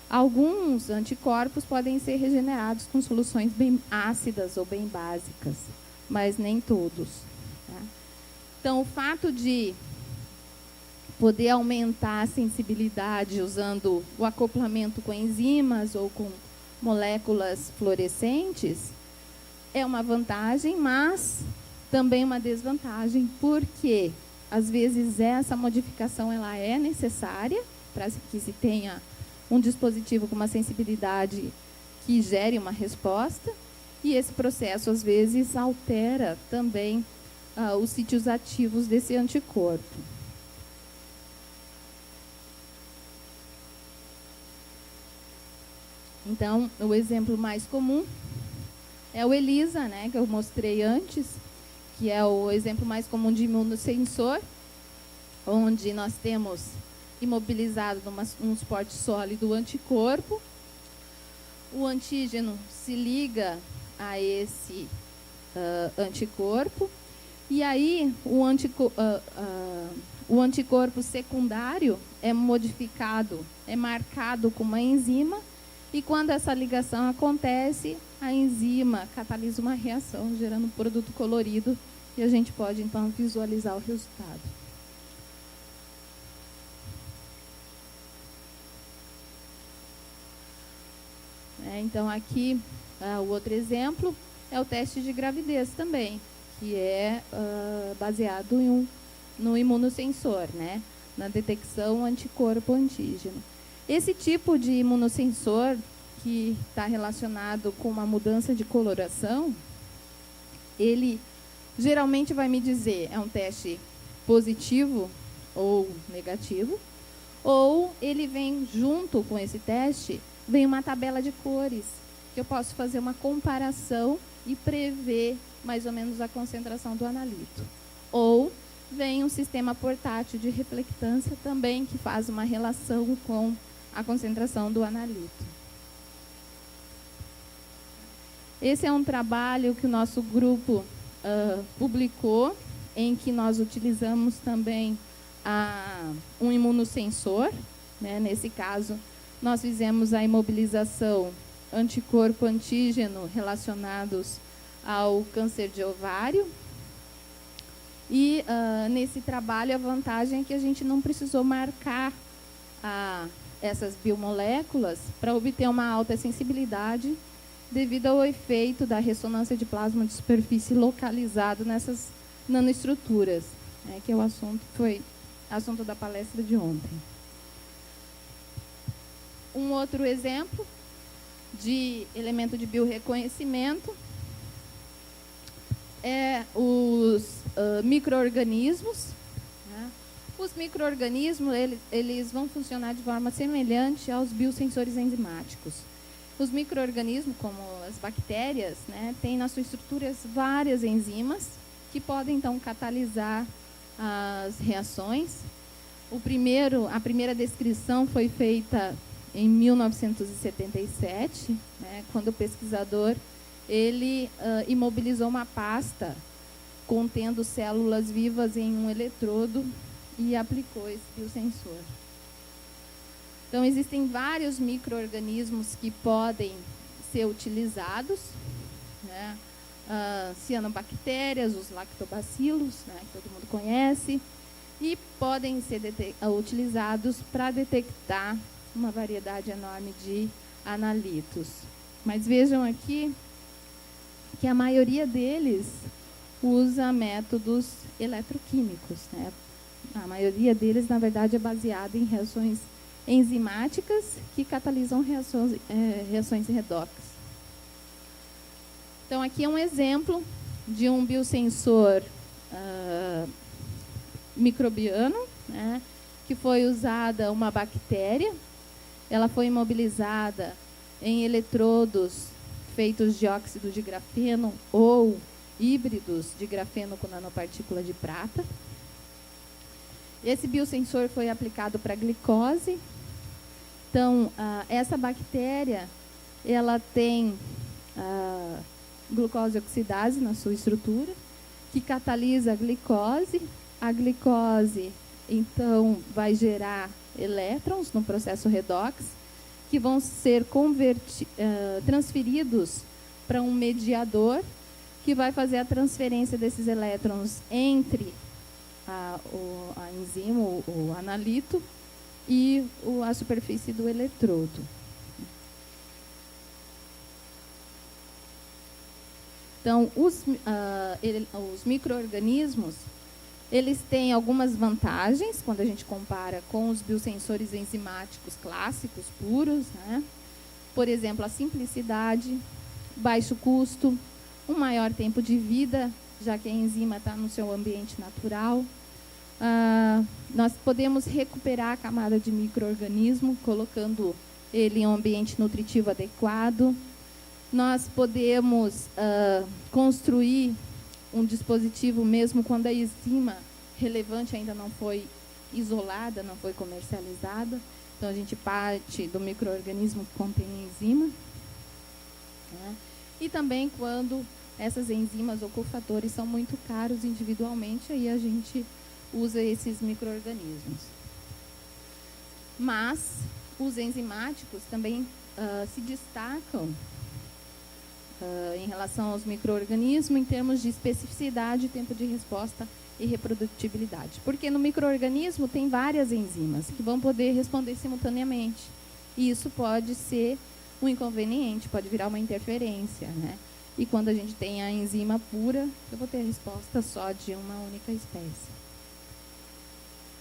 Alguns anticorpos podem ser regenerados com soluções bem ácidas ou bem básicas, mas nem todos. Tá? Então, o fato de poder aumentar a sensibilidade usando o acoplamento com enzimas ou com moléculas fluorescentes é uma vantagem, mas também uma desvantagem, porque às vezes essa modificação ela é necessária para que se tenha um dispositivo com uma sensibilidade que gere uma resposta, e esse processo às vezes altera também os sítios ativos desse anticorpo. Então, o exemplo mais comum é o ELISA, né, que eu mostrei antes, que é o exemplo mais comum de imunossensor, onde nós temos imobilizado num suporte sólido o anticorpo. O antígeno se liga a esse anticorpo, e aí o anticorpo secundário é modificado, é marcado com uma enzima, e quando essa ligação acontece, a enzima catalisa uma reação, gerando um produto colorido, e a gente pode, então, visualizar o resultado. Então, aqui, o outro exemplo é o teste de gravidez também, que é baseado no imunossensor, né, na detecção anticorpo-antígeno. Esse tipo de imunossensor, que está relacionado com uma mudança de coloração, ele geralmente vai me dizer é um teste positivo ou negativo, ou ele vem junto com esse teste, vem uma tabela de cores, que eu posso fazer uma comparação e prever mais ou menos a concentração do analito. Ou vem um sistema portátil de reflectância também, que faz uma relação com a concentração do analito. Esse é um trabalho que o nosso grupo publicou, em que nós utilizamos também um imunossensor, né? Nesse caso, nós fizemos a imobilização anticorpo-antígeno relacionados ao câncer de ovário. E nesse trabalho a vantagem é que a gente não precisou marcar essas biomoléculas para obter uma alta sensibilidade devido ao efeito da ressonância de plasma de superfície localizado nessas nanoestruturas, né, que é o assunto, foi assunto da palestra de ontem. Um outro exemplo de elemento de biorreconhecimento é os micro-organismos. Né? Os micro-organismos, eles vão funcionar de forma semelhante aos biosensores enzimáticos. Os micro-organismos, como as bactérias, né, têm nas suas estruturas várias enzimas que podem, então, catalisar as reações. A primeira descrição foi feita em 1977, né, quando o pesquisador ele imobilizou uma pasta contendo células vivas em um eletrodo e aplicou esse biosensor. Então, existem vários micro-organismos que podem ser utilizados, né? Cianobactérias, os lactobacilos, né, que todo mundo conhece, e podem ser utilizados para detectar uma variedade enorme de analitos. Mas vejam aqui que a maioria deles usa métodos eletroquímicos, né? A maioria deles, na verdade, é baseada em reações enzimáticas que catalisam reações redox. Então, aqui é um exemplo de um biosensor microbiano, né, que foi usada uma bactéria. Ela foi imobilizada em eletrodos feitos de óxido de grafeno ou híbridos de grafeno com nanopartícula de prata. Esse biosensor foi aplicado para glicose. Então, essa bactéria, ela tem glucose oxidase na sua estrutura, que catalisa a glicose. A glicose, então, vai gerar elétrons no processo redox, que vão ser transferidos para um mediador, que vai fazer a transferência desses elétrons entre a enzima, o analito, e a superfície do eletrodo. Então, os micro-organismos, eles têm algumas vantagens quando a gente compara com os biosensores enzimáticos clássicos, puros, né? Por exemplo, a simplicidade, baixo custo, um maior tempo de vida, já que a enzima está no seu ambiente natural. Nós podemos recuperar a camada de micro-organismo, colocando ele em um ambiente nutritivo adequado. Nós podemos construir um dispositivo mesmo quando a enzima relevante ainda não foi isolada, não foi comercializada. Então, a gente parte do micro-organismo que contém enzima. Né? E também quando essas enzimas ou cofatores são muito caros individualmente, aí a gente usa esses micro-organismos. Mas os enzimáticos também se destacam em relação aos micro-organismos em termos de especificidade, tempo de resposta e reprodutibilidade. Porque no micro-organismo tem várias enzimas que vão poder responder simultaneamente. E isso pode ser um inconveniente, pode virar uma interferência, né? E quando a gente tem a enzima pura, eu vou ter a resposta só de uma única espécie.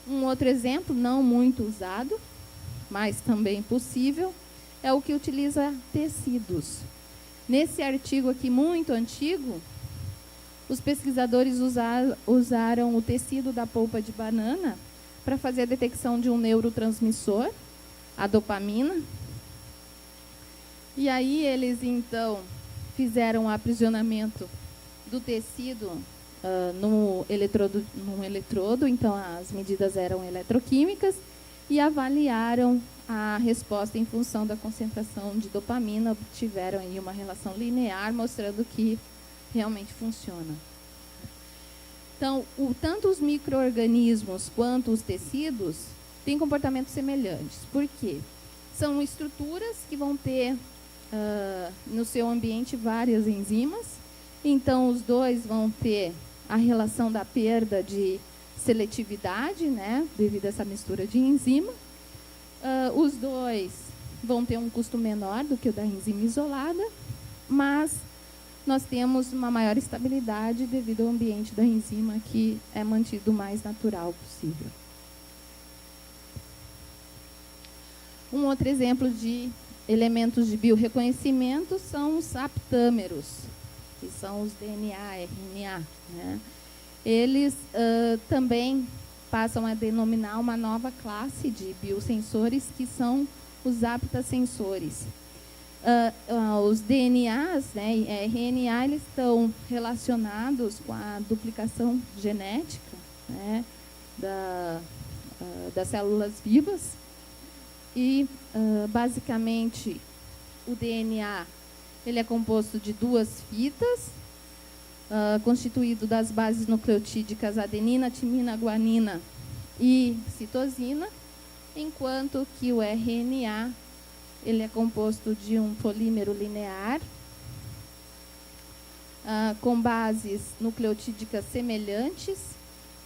Um outro exemplo, não muito usado, mas também possível, é o que utiliza tecidos. Nesse artigo aqui muito antigo, os pesquisadores usaram o tecido da polpa de banana para fazer a detecção de um neurotransmissor, a dopamina. E aí eles, então, fizeram o aprisionamento do tecido num eletrodo, então as medidas eram eletroquímicas, e avaliaram a resposta em função da concentração de dopamina, obtiveram aí uma relação linear, mostrando que realmente funciona. Então, tanto os micro-organismos quanto os tecidos têm comportamentos semelhantes. Por quê? São estruturas que vão ter no seu ambiente várias enzimas, então os dois vão ter a relação da perda de seletividade, né, devido a essa mistura de enzima. Os dois vão ter um custo menor do que o da enzima isolada, mas nós temos uma maior estabilidade devido ao ambiente da enzima, que é mantido o mais natural possível. Um outro exemplo de elementos de biorreconhecimento são os aptâmeros, que são os DNA, RNA, né? Eles também passam a denominar uma nova classe de biosensores, que são os aptasensores. Os DNAs, né, e RNA, eles estão relacionados com a duplicação genética, né, das células vivas. E, basicamente, o DNA ele é composto de duas fitas, constituído das bases nucleotídicas adenina, timina, guanina e citosina, enquanto que o RNA ele é composto de um polímero linear, com bases nucleotídicas semelhantes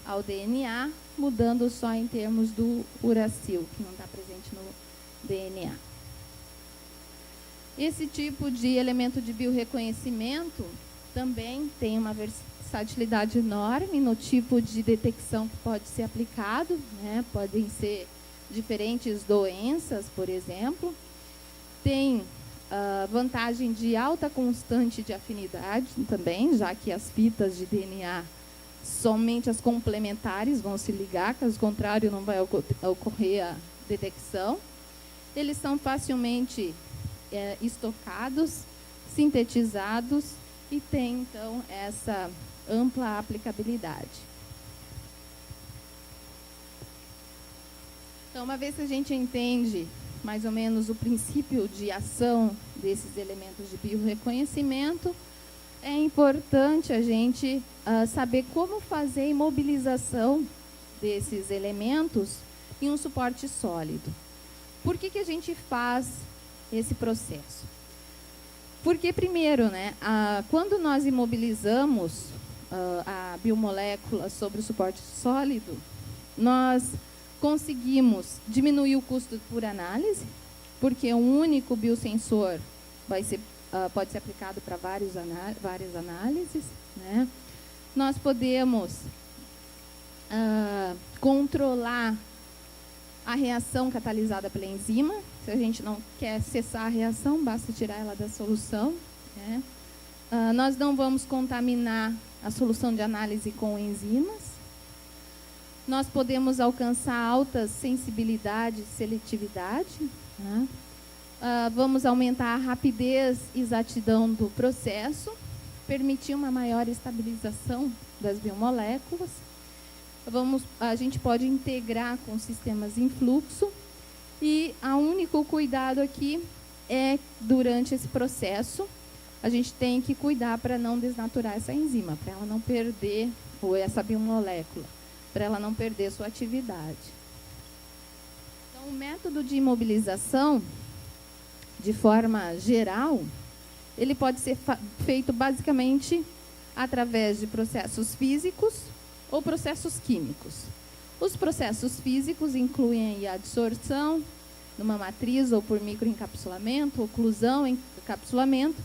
ao DNA, mudando só em termos do uracil, que não está presente no DNA. Esse tipo de elemento de biorreconhecimento também tem uma versatilidade enorme no tipo de detecção que pode ser aplicado, né? Podem ser diferentes doenças, por exemplo. Tem vantagem de alta constante de afinidade também, já que as fitas de DNA, somente as complementares vão se ligar, caso contrário não vai ocorrer a detecção. Eles são facilmente estocados, sintetizados e têm, então, essa ampla aplicabilidade. Então, uma vez que a gente entende mais ou menos o princípio de ação desses elementos de biorreconhecimento, é importante a gente saber como fazer a imobilização desses elementos em um suporte sólido. Por que a gente faz esse processo? Porque, primeiro, né, quando nós imobilizamos a biomolécula sobre o suporte sólido, nós conseguimos diminuir o custo por análise, porque um único biosensor vai ser pode ser aplicado para várias análises, né? Nós podemos controlar a reação catalisada pela enzima. Se a gente não quer cessar a reação, basta tirar ela da solução, né? Nós não vamos contaminar a solução de análise com enzimas. Nós podemos alcançar altas sensibilidade e seletividade, né? Vamos aumentar a rapidez e exatidão do processo, permitir uma maior estabilização das biomoléculas. A gente pode integrar com sistemas em fluxo e o único cuidado aqui é, durante esse processo, a gente tem que cuidar para não desnaturar essa enzima, para ela não perder, ou essa biomolécula, para ela não perder sua atividade. Então, o método de imobilização, de forma geral, ele pode ser feito basicamente através de processos físicos ou processos químicos. Os processos físicos incluem a adsorção numa matriz ou por microencapsulamento, oclusão, encapsulamento,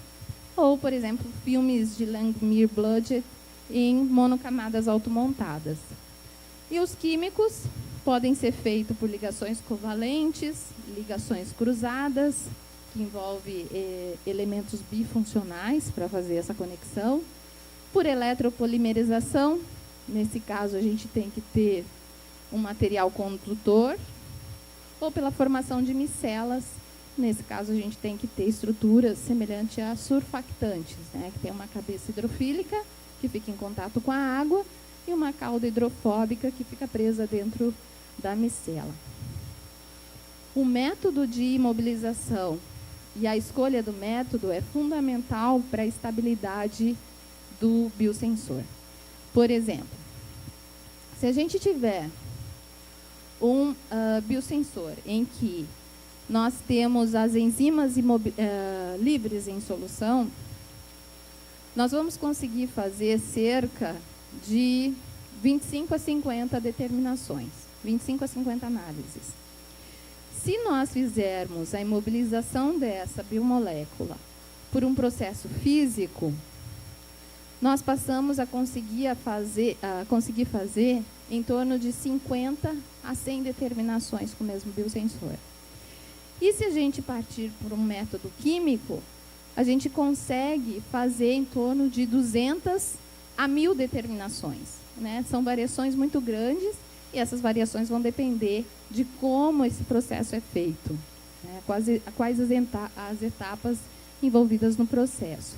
ou, por exemplo, filmes de Langmuir-Blodgett em monocamadas automontadas. E os químicos podem ser feitos por ligações covalentes, ligações cruzadas, que envolve elementos bifuncionais para fazer essa conexão, por eletropolimerização. Nesse caso, a gente tem que ter um material condutor, ou pela formação de micelas. Nesse caso, a gente tem que ter estruturas semelhantes a surfactantes, né, que tem uma cabeça hidrofílica, que fica em contato com a água, e uma cauda hidrofóbica, que fica presa dentro da micela. O método de imobilização e a escolha do método é fundamental para a estabilidade do biosensor. Por exemplo, se a gente tiver um biosensor em que nós temos as enzimas livres em solução, nós vamos conseguir fazer cerca de 25 a 50 determinações, 25 a 50 análises. Se nós fizermos a imobilização dessa biomolécula por um processo físico, nós passamos a conseguir fazer em torno de 50 a 100 determinações com o mesmo biosensor. E se a gente partir por um método químico, a gente consegue fazer em torno de 200 a 1000 determinações, né? São variações muito grandes e essas variações vão depender de como esse processo é feito, né? Quais as etapas envolvidas no processo.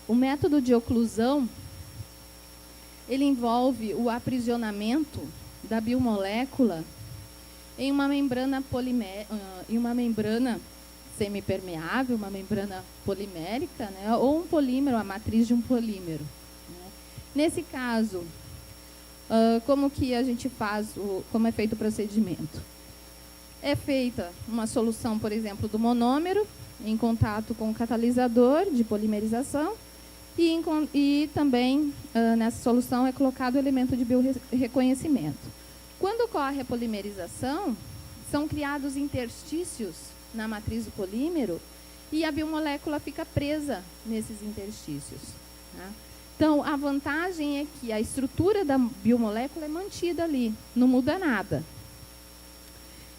O método de oclusão, ele envolve o aprisionamento da biomolécula em uma membrana semipermeável, uma membrana polimérica, né, ou um polímero, a matriz de um polímero, né. Nesse caso, como que a gente faz, como é feito o procedimento? É feita uma solução, por exemplo, do monômero em contato com o catalisador de polimerização e também nessa solução é colocado o elemento de biorreconhecimento. Quando ocorre a polimerização, são criados interstícios na matriz do polímero e a biomolécula fica presa nesses interstícios, tá? Então, a vantagem é que a estrutura da biomolécula é mantida ali, não muda nada.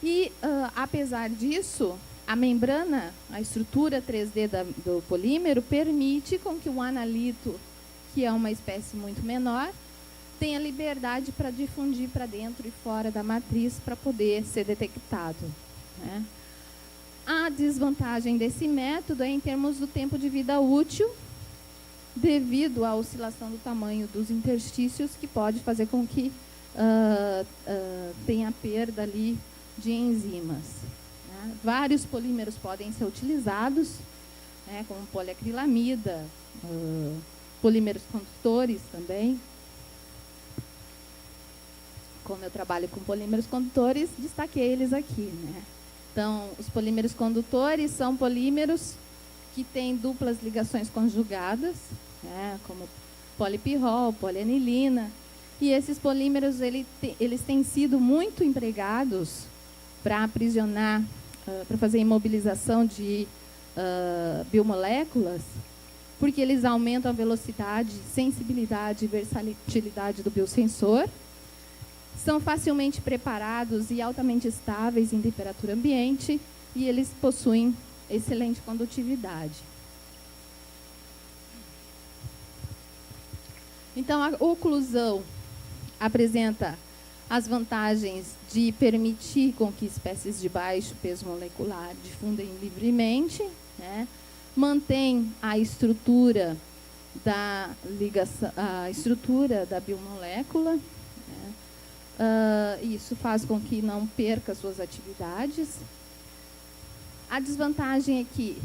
E, apesar disso, a membrana, a estrutura 3D do polímero, permite com que o analito, que é uma espécie muito menor, tenha liberdade para difundir para dentro e fora da matriz para poder ser detectado, né? A desvantagem desse método é em termos do tempo de vida útil, devido à oscilação do tamanho dos interstícios, que pode fazer com que tenha perda ali de enzimas, né? Vários polímeros podem ser utilizados, né, como poliacrilamida, polímeros condutores também. Como eu trabalho com polímeros condutores, destaquei eles aqui, né? Então, os polímeros condutores são polímeros que têm duplas ligações conjugadas, né, como polipirrol, polianilina, E esses polímeros eles têm sido muito empregados para aprisionar, para fazer imobilização de biomoléculas, porque eles aumentam a velocidade, sensibilidade e versatilidade do biosensor, são facilmente preparados e altamente estáveis em temperatura ambiente, e eles possuem excelente condutividade. Então, a oclusão apresenta as vantagens de permitir com que espécies de baixo peso molecular difundem livremente, né? Mantém a estrutura da ligação, a estrutura da biomolécula, né? Isso faz com que não perca suas atividades. A desvantagem é que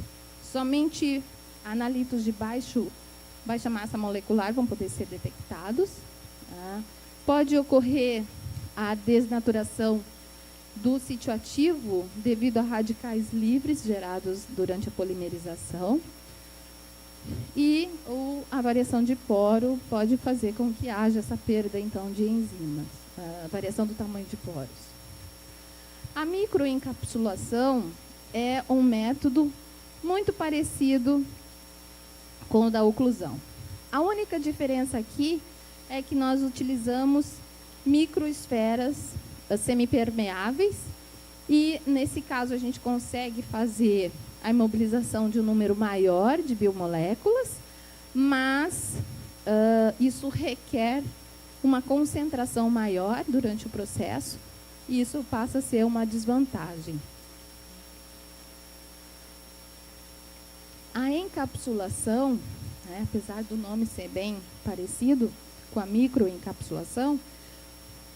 somente analitos de baixa massa molecular vão poder ser detectados. Tá? Pode ocorrer a desnaturação do sítio ativo devido a radicais livres gerados durante a polimerização. E a variação de poro pode fazer com que haja essa perda, então, de enzimas, a variação do tamanho de poros. A microencapsulação é um método muito parecido com o da oclusão. A única diferença aqui é que nós utilizamos microesferas semipermeáveis e, nesse caso, a gente consegue fazer a imobilização de um número maior de biomoléculas, mas isso requer uma concentração maior durante o processo e isso passa a ser uma desvantagem. A encapsulação, né, apesar do nome ser bem parecido com a microencapsulação,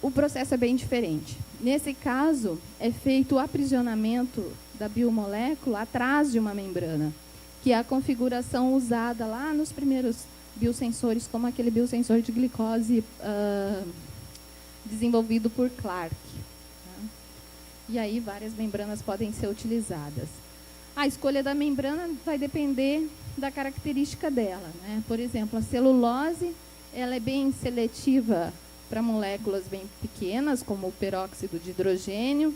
o processo é bem diferente. Nesse caso, é feito o aprisionamento da biomolécula atrás de uma membrana, que é a configuração usada lá nos primeiros biosensores, como aquele biosensor de glicose desenvolvido por Clark. Tá? E aí várias membranas podem ser utilizadas. A escolha da membrana vai depender da característica dela, né? Por exemplo, a celulose, ela é bem seletiva para moléculas bem pequenas, como o peróxido de hidrogênio.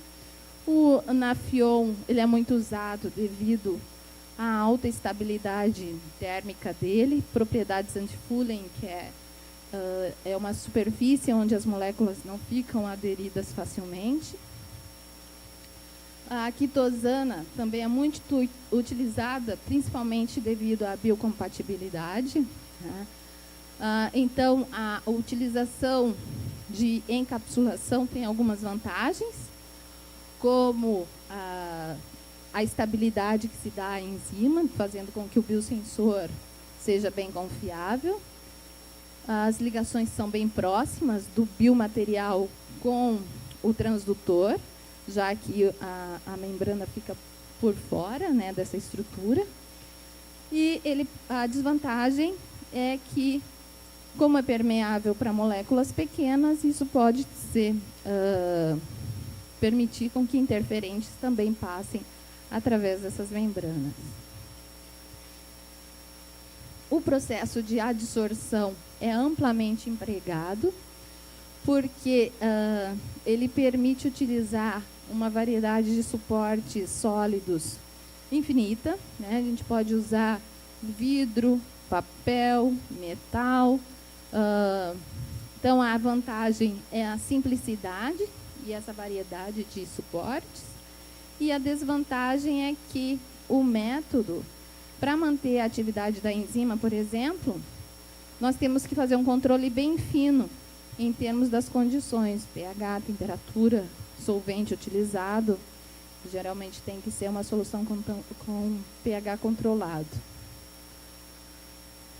O Nafion, ele é muito usado devido à alta estabilidade térmica dele, propriedades anti-Fulling, que é uma superfície onde as moléculas não ficam aderidas facilmente. A quitosana também é muito utilizada, principalmente devido à biocompatibilidade, né? Então, a utilização de encapsulação tem algumas vantagens, como a estabilidade que se dá à enzima, fazendo com que o biosensor seja bem confiável. As ligações são bem próximas do biomaterial com o transdutor, já que a membrana fica por fora, né, dessa estrutura. E a desvantagem é que, como é permeável para moléculas pequenas, isso pode permitir com que interferentes também passem através dessas membranas. O processo de adsorção é amplamente empregado, porque ele permite utilizar uma variedade de suportes sólidos infinita, né? A gente pode usar vidro, papel, metal. Então, a vantagem é a simplicidade e essa variedade de suportes. E a desvantagem é que o método, para manter a atividade da enzima, por exemplo, nós temos que fazer um controle bem fino em termos das condições, pH, temperatura, solvente utilizado. Geralmente tem que ser uma solução com pH controlado.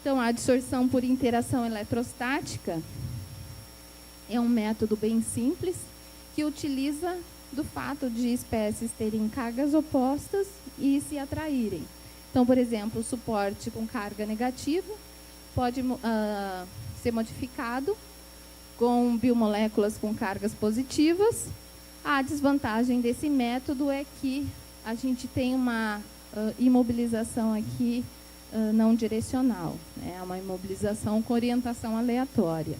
Então, a adsorção por interação eletrostática é um método bem simples que utiliza do fato de espécies terem cargas opostas e se atraírem. Então, por exemplo, o suporte com carga negativa pode ser modificado com biomoléculas com cargas positivas. A desvantagem desse método é que a gente tem uma imobilização aqui não direcional, né? É uma imobilização com orientação aleatória.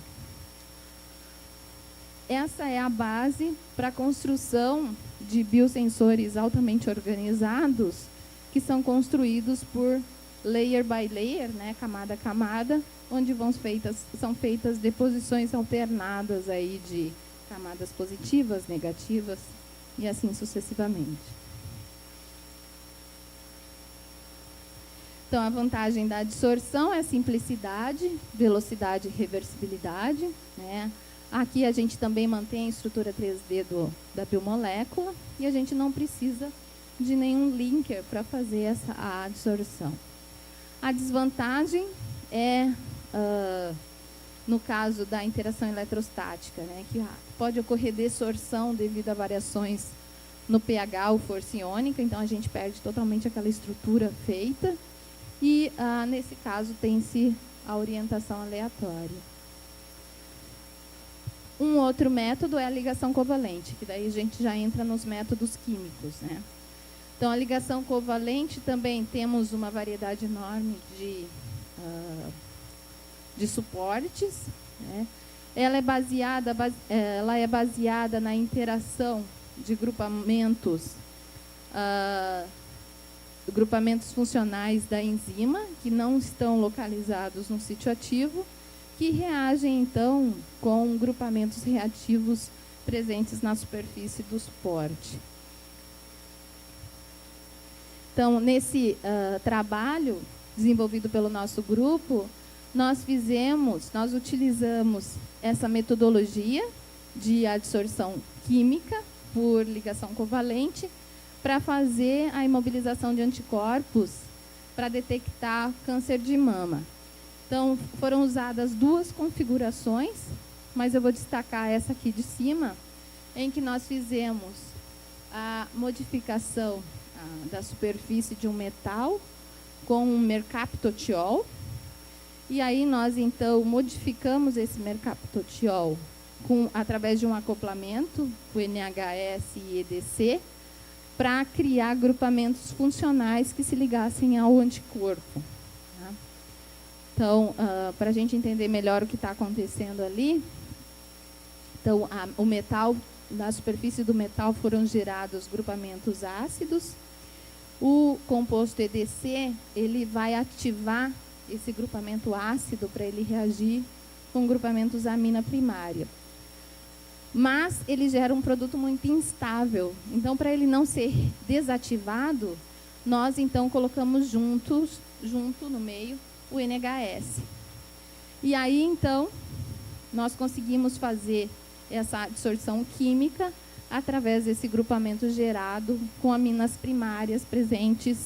essa é a base para a construção de biosensores altamente organizados, que são construídos por layer by layer, né, camada a camada, onde são feitas deposições alternadas aí de camadas positivas, negativas e assim sucessivamente. Então, a vantagem da adsorção é simplicidade, velocidade e reversibilidade, né? Aqui a gente também mantém a estrutura 3D da biomolécula e a gente não precisa de nenhum linker para fazer a adsorção. A desvantagem é, no caso da interação eletrostática, né, que pode ocorrer desorção devido a variações no pH ou força iônica, então a gente perde totalmente aquela estrutura feita. E, nesse caso, tem-se a orientação aleatória. Um outro método é a ligação covalente, que daí a gente já entra nos métodos químicos, né? Então, a ligação covalente também temos uma variedade enorme de suportes, né? Ela é baseada na interação de grupamentos funcionais da enzima, que não estão localizados no sítio ativo, que reagem, então, com grupamentos reativos presentes na superfície do suporte. Então, nesse trabalho desenvolvido pelo nosso grupo, nós utilizamos essa metodologia de adsorção química por ligação covalente para fazer a imobilização de anticorpos para detectar câncer de mama. Então, foram usadas duas configurações, mas eu vou destacar essa aqui de cima, em que nós fizemos a modificação da superfície de um metal com um mercaptotiol. E aí nós, então, modificamos esse mercaptotiol através de um acoplamento, o NHS e EDC, para criar agrupamentos funcionais que se ligassem ao anticorpo. Tá? Então, para a gente entender melhor o que está acontecendo ali, então, o metal, na superfície do metal foram gerados grupamentos ácidos. O composto EDC, ele vai ativar esse grupamento ácido para ele reagir com grupamentos amina primária. Mas ele gera um produto muito instável. Então, para ele não ser desativado, nós, então, colocamos junto no meio, o NHS. E aí, então, nós conseguimos fazer essa adsorção química através desse grupamento gerado com aminas primárias presentes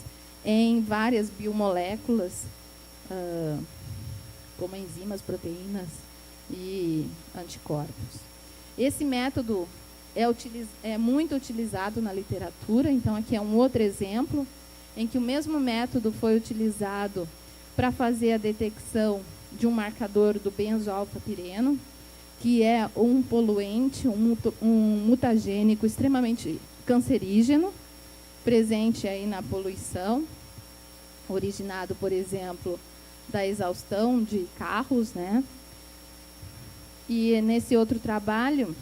em várias biomoléculas, como enzimas, proteínas e anticorpos. Esse método é muito utilizado na literatura, então aqui é um outro exemplo em que o mesmo método foi utilizado para fazer a detecção de um marcador do benzoalfa-pireno, que é um poluente, um mutagênico extremamente cancerígeno, presente aí na poluição, originado, por exemplo, da exaustão de carros, né? E nesse outro trabalho,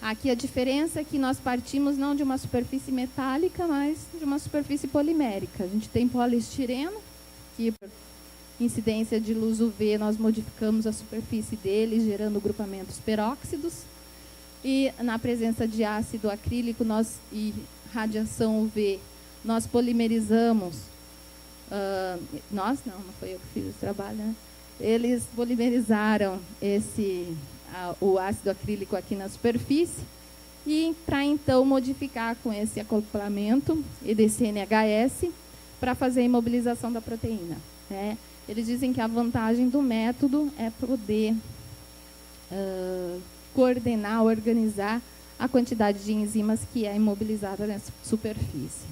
aqui a diferença é que nós partimos não de uma superfície metálica, mas de uma superfície polimérica. A gente tem poliestireno, que por incidência de luz UV nós modificamos a superfície dele, gerando grupamentos peróxidos. E na presença de ácido acrílico e radiação UV, nós polimerizamos. Não foi eu que fiz o trabalho, né? Eles polimerizaram o ácido acrílico aqui na superfície e para então modificar com esse acoplamento EDC-NHS para fazer a imobilização da proteína, né? Eles dizem que a vantagem do método é poder coordenar, organizar a quantidade de enzimas que é imobilizada nessa superfície.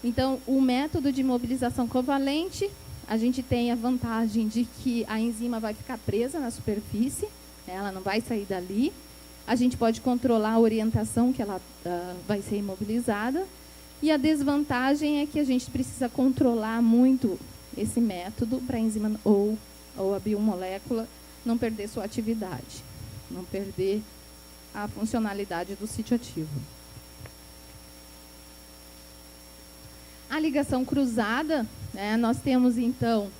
Então, o método de imobilização covalente, a gente tem a vantagem de que a enzima vai ficar presa na superfície, ela não vai sair dali. A gente pode controlar a orientação que ela vai ser imobilizada. E a desvantagem é que a gente precisa controlar muito esse método para a enzima ou a biomolécula não perder sua atividade. não perder a funcionalidade do sítio ativo. A ligação cruzada, né, nós temos então,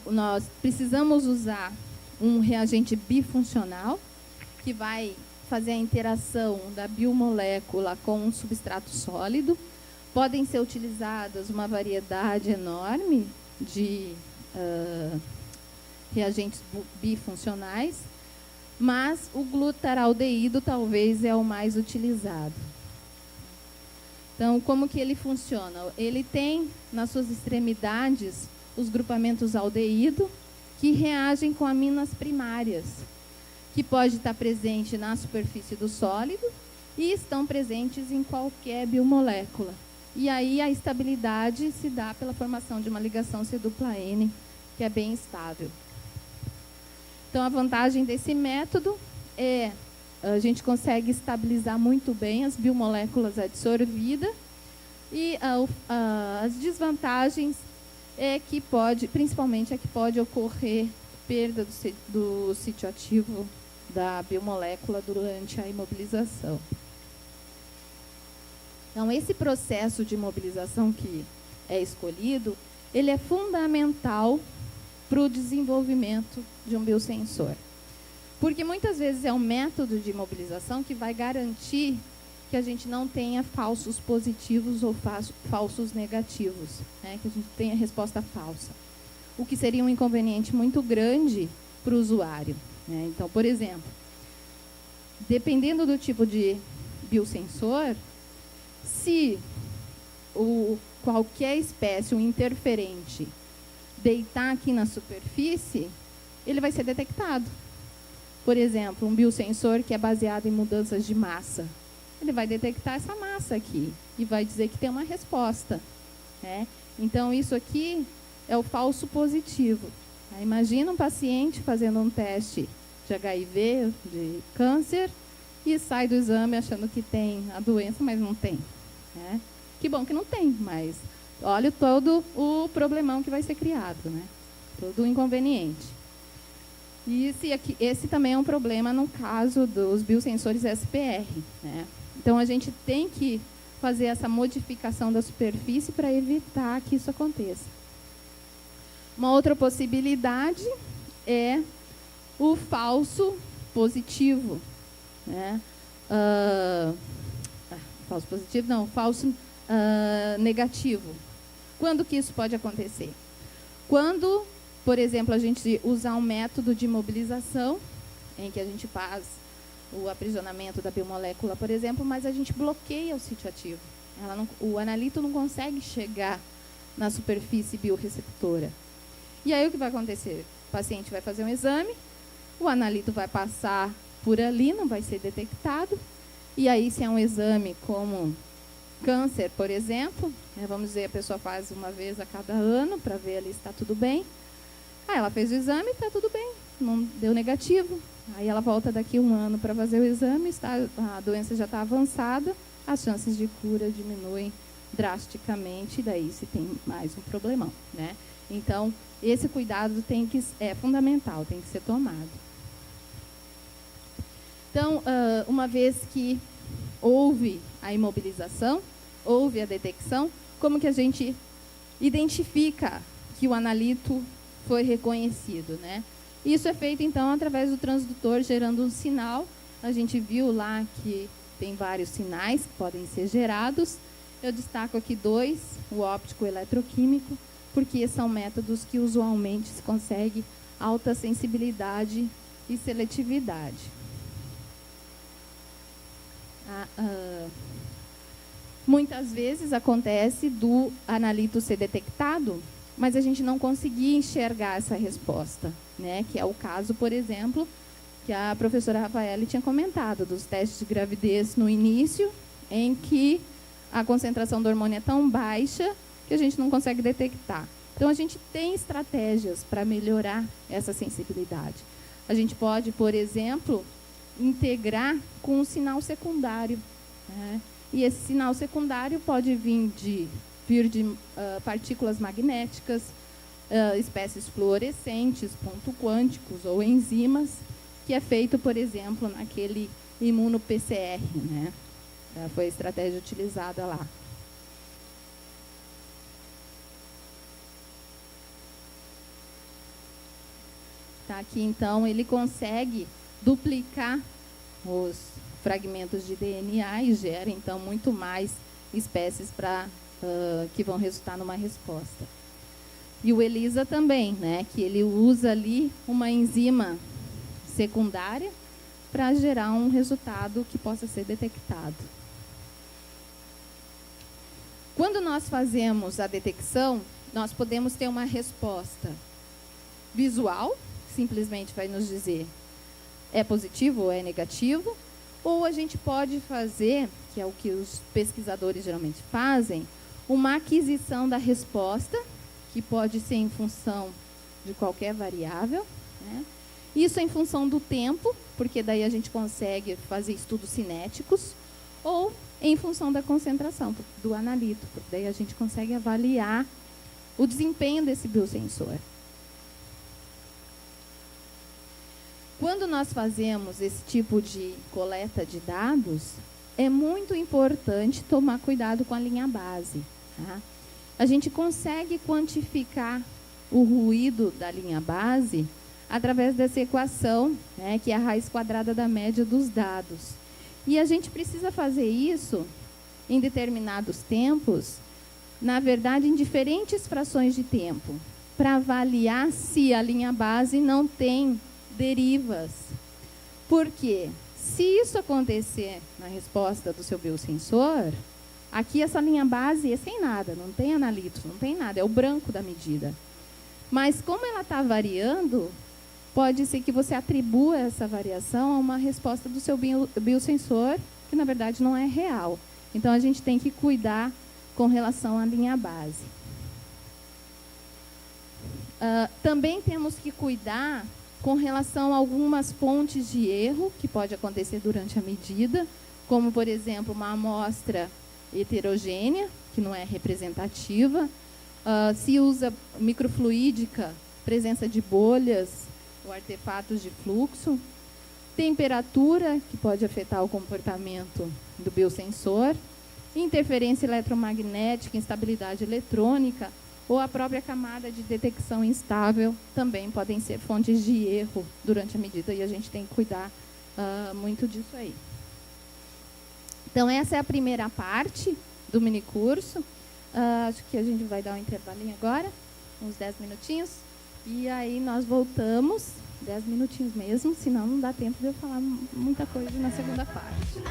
nós precisamos usar um reagente bifuncional, que vai fazer a interação da biomolécula com um substrato sólido. Podem ser utilizadas uma variedade enorme de reagentes bifuncionais, mas o glutaraldeído talvez é o mais utilizado. Então, como que ele funciona? Ele tem nas suas extremidades os grupamentos aldeído que reagem com aminas primárias, que pode estar presente na superfície do sólido e estão presentes em qualquer biomolécula. E aí a estabilidade se dá pela formação de uma ligação C-N, que é bem estável. Então, a vantagem desse método é a gente consegue estabilizar muito bem as biomoléculas adsorvidas e as desvantagens é que principalmente é que pode ocorrer perda do sítio ativo da biomolécula durante a imobilização. Então, esse processo de imobilização que é escolhido, ele é fundamental para o desenvolvimento de um biosensor. Porque muitas vezes é um método de imobilização que vai garantir que a gente não tenha falsos positivos ou falsos negativos, né? Que a gente tenha resposta falsa. O que seria um inconveniente muito grande para o usuário, né? Então, por exemplo, dependendo do tipo de biosensor, se qualquer espécie, um interferente, deitar aqui na superfície, ele vai ser detectado. Por exemplo, um biosensor que é baseado em mudanças de massa, ele vai detectar essa massa aqui e vai dizer que tem uma resposta, né? Então, isso aqui é o falso positivo. Imagina um paciente fazendo um teste de HIV, de câncer, e sai do exame achando que tem a doença, mas não tem, né? Que bom que não tem, mas olha todo o problemão que vai ser criado, né? Todo o inconveniente. E esse também é um problema no caso dos biosensores SPR, né? Então, a gente tem que fazer essa modificação da superfície para evitar que isso aconteça. Uma outra possibilidade é o falso positivo, né? Falso positivo, não, falso negativo. Quando que isso pode acontecer? Quando, por exemplo, a gente usar um método de imobilização, em que a gente faz o aprisionamento da biomolécula, por exemplo, mas a gente bloqueia o sítio ativo. O analito não consegue chegar na superfície biorreceptora. E aí o que vai acontecer? O paciente vai fazer um exame, o analito vai passar por ali, não vai ser detectado, e aí se é um exame como câncer, por exemplo, vamos dizer, a pessoa faz uma vez a cada ano para ver ali se está tudo bem. Ela fez o exame e está tudo bem, não deu negativo. Aí ela volta daqui um ano para fazer o exame, a doença já está avançada, as chances de cura diminuem drasticamente, e daí se tem mais um problemão, né? Então, esse cuidado é fundamental, tem que ser tomado. Então, uma vez que houve a imobilização, houve a detecção, como que a gente identifica que o analito foi reconhecido, né? Isso é feito, então, através do transdutor, gerando um sinal. A gente viu lá que tem vários sinais que podem ser gerados. Eu destaco aqui 2, o óptico e o eletroquímico, porque são métodos que usualmente se consegue alta sensibilidade e seletividade. Muitas vezes acontece do analito ser detectado, mas a gente não conseguir enxergar essa resposta, né? Que é o caso, por exemplo, que a professora Rafaela tinha comentado, dos testes de gravidez no início, em que a concentração do hormônio é tão baixa que a gente não consegue detectar. Então, a gente tem estratégias para melhorar essa sensibilidade. A gente pode, por exemplo, integrar com um sinal secundário, né? E esse sinal secundário pode vir de partículas magnéticas, espécies fluorescentes, ponto quânticos ou enzimas, que é feito, por exemplo, naquele imuno-PCR, né? Foi a estratégia utilizada lá. Tá, aqui, então, ele consegue duplicar os fragmentos de DNA e gera, então, muito mais espécies que vão resultar numa resposta. E o ELISA também, né, que ele usa ali uma enzima secundária para gerar um resultado que possa ser detectado. Quando nós fazemos a detecção, nós podemos ter uma resposta visual, simplesmente vai nos dizer é positivo ou é negativo, ou a gente pode fazer, que é o que os pesquisadores geralmente fazem, uma aquisição da resposta, que pode ser em função de qualquer variável, né? Isso em função do tempo, porque daí a gente consegue fazer estudos cinéticos, ou em função da concentração do analito, porque daí a gente consegue avaliar o desempenho desse biosensor. Quando nós fazemos esse tipo de coleta de dados, é muito importante tomar cuidado com a linha base. Tá? A gente consegue quantificar o ruído da linha base através dessa equação, né, que é a raiz quadrada da média dos dados. E a gente precisa fazer isso em determinados tempos, na verdade, em diferentes frações de tempo, para avaliar se a linha base não tem derivas. Porque se isso acontecer na resposta do seu biosensor, aqui essa linha base é sem nada, não tem analito, não tem nada, é o branco da medida. Mas como ela está variando, pode ser que você atribua essa variação a uma resposta do seu biosensor, que na verdade não é real. Então a gente tem que cuidar com relação à linha base. Também temos que cuidar com relação a algumas fontes de erro que pode acontecer durante a medida, como, por exemplo, uma amostra heterogênea, que não é representativa, se usa microfluídica, presença de bolhas ou artefatos de fluxo, temperatura, que pode afetar o comportamento do biosensor, interferência eletromagnética, instabilidade eletrônica, ou a própria camada de detecção instável também podem ser fontes de erro durante a medida, e a gente tem que cuidar muito disso aí. Então, essa é a primeira parte do minicurso. Acho que a gente vai dar um intervalinho agora, uns 10 minutinhos, e aí nós voltamos, 10 minutinhos mesmo, senão não dá tempo de eu falar muita coisa na segunda parte.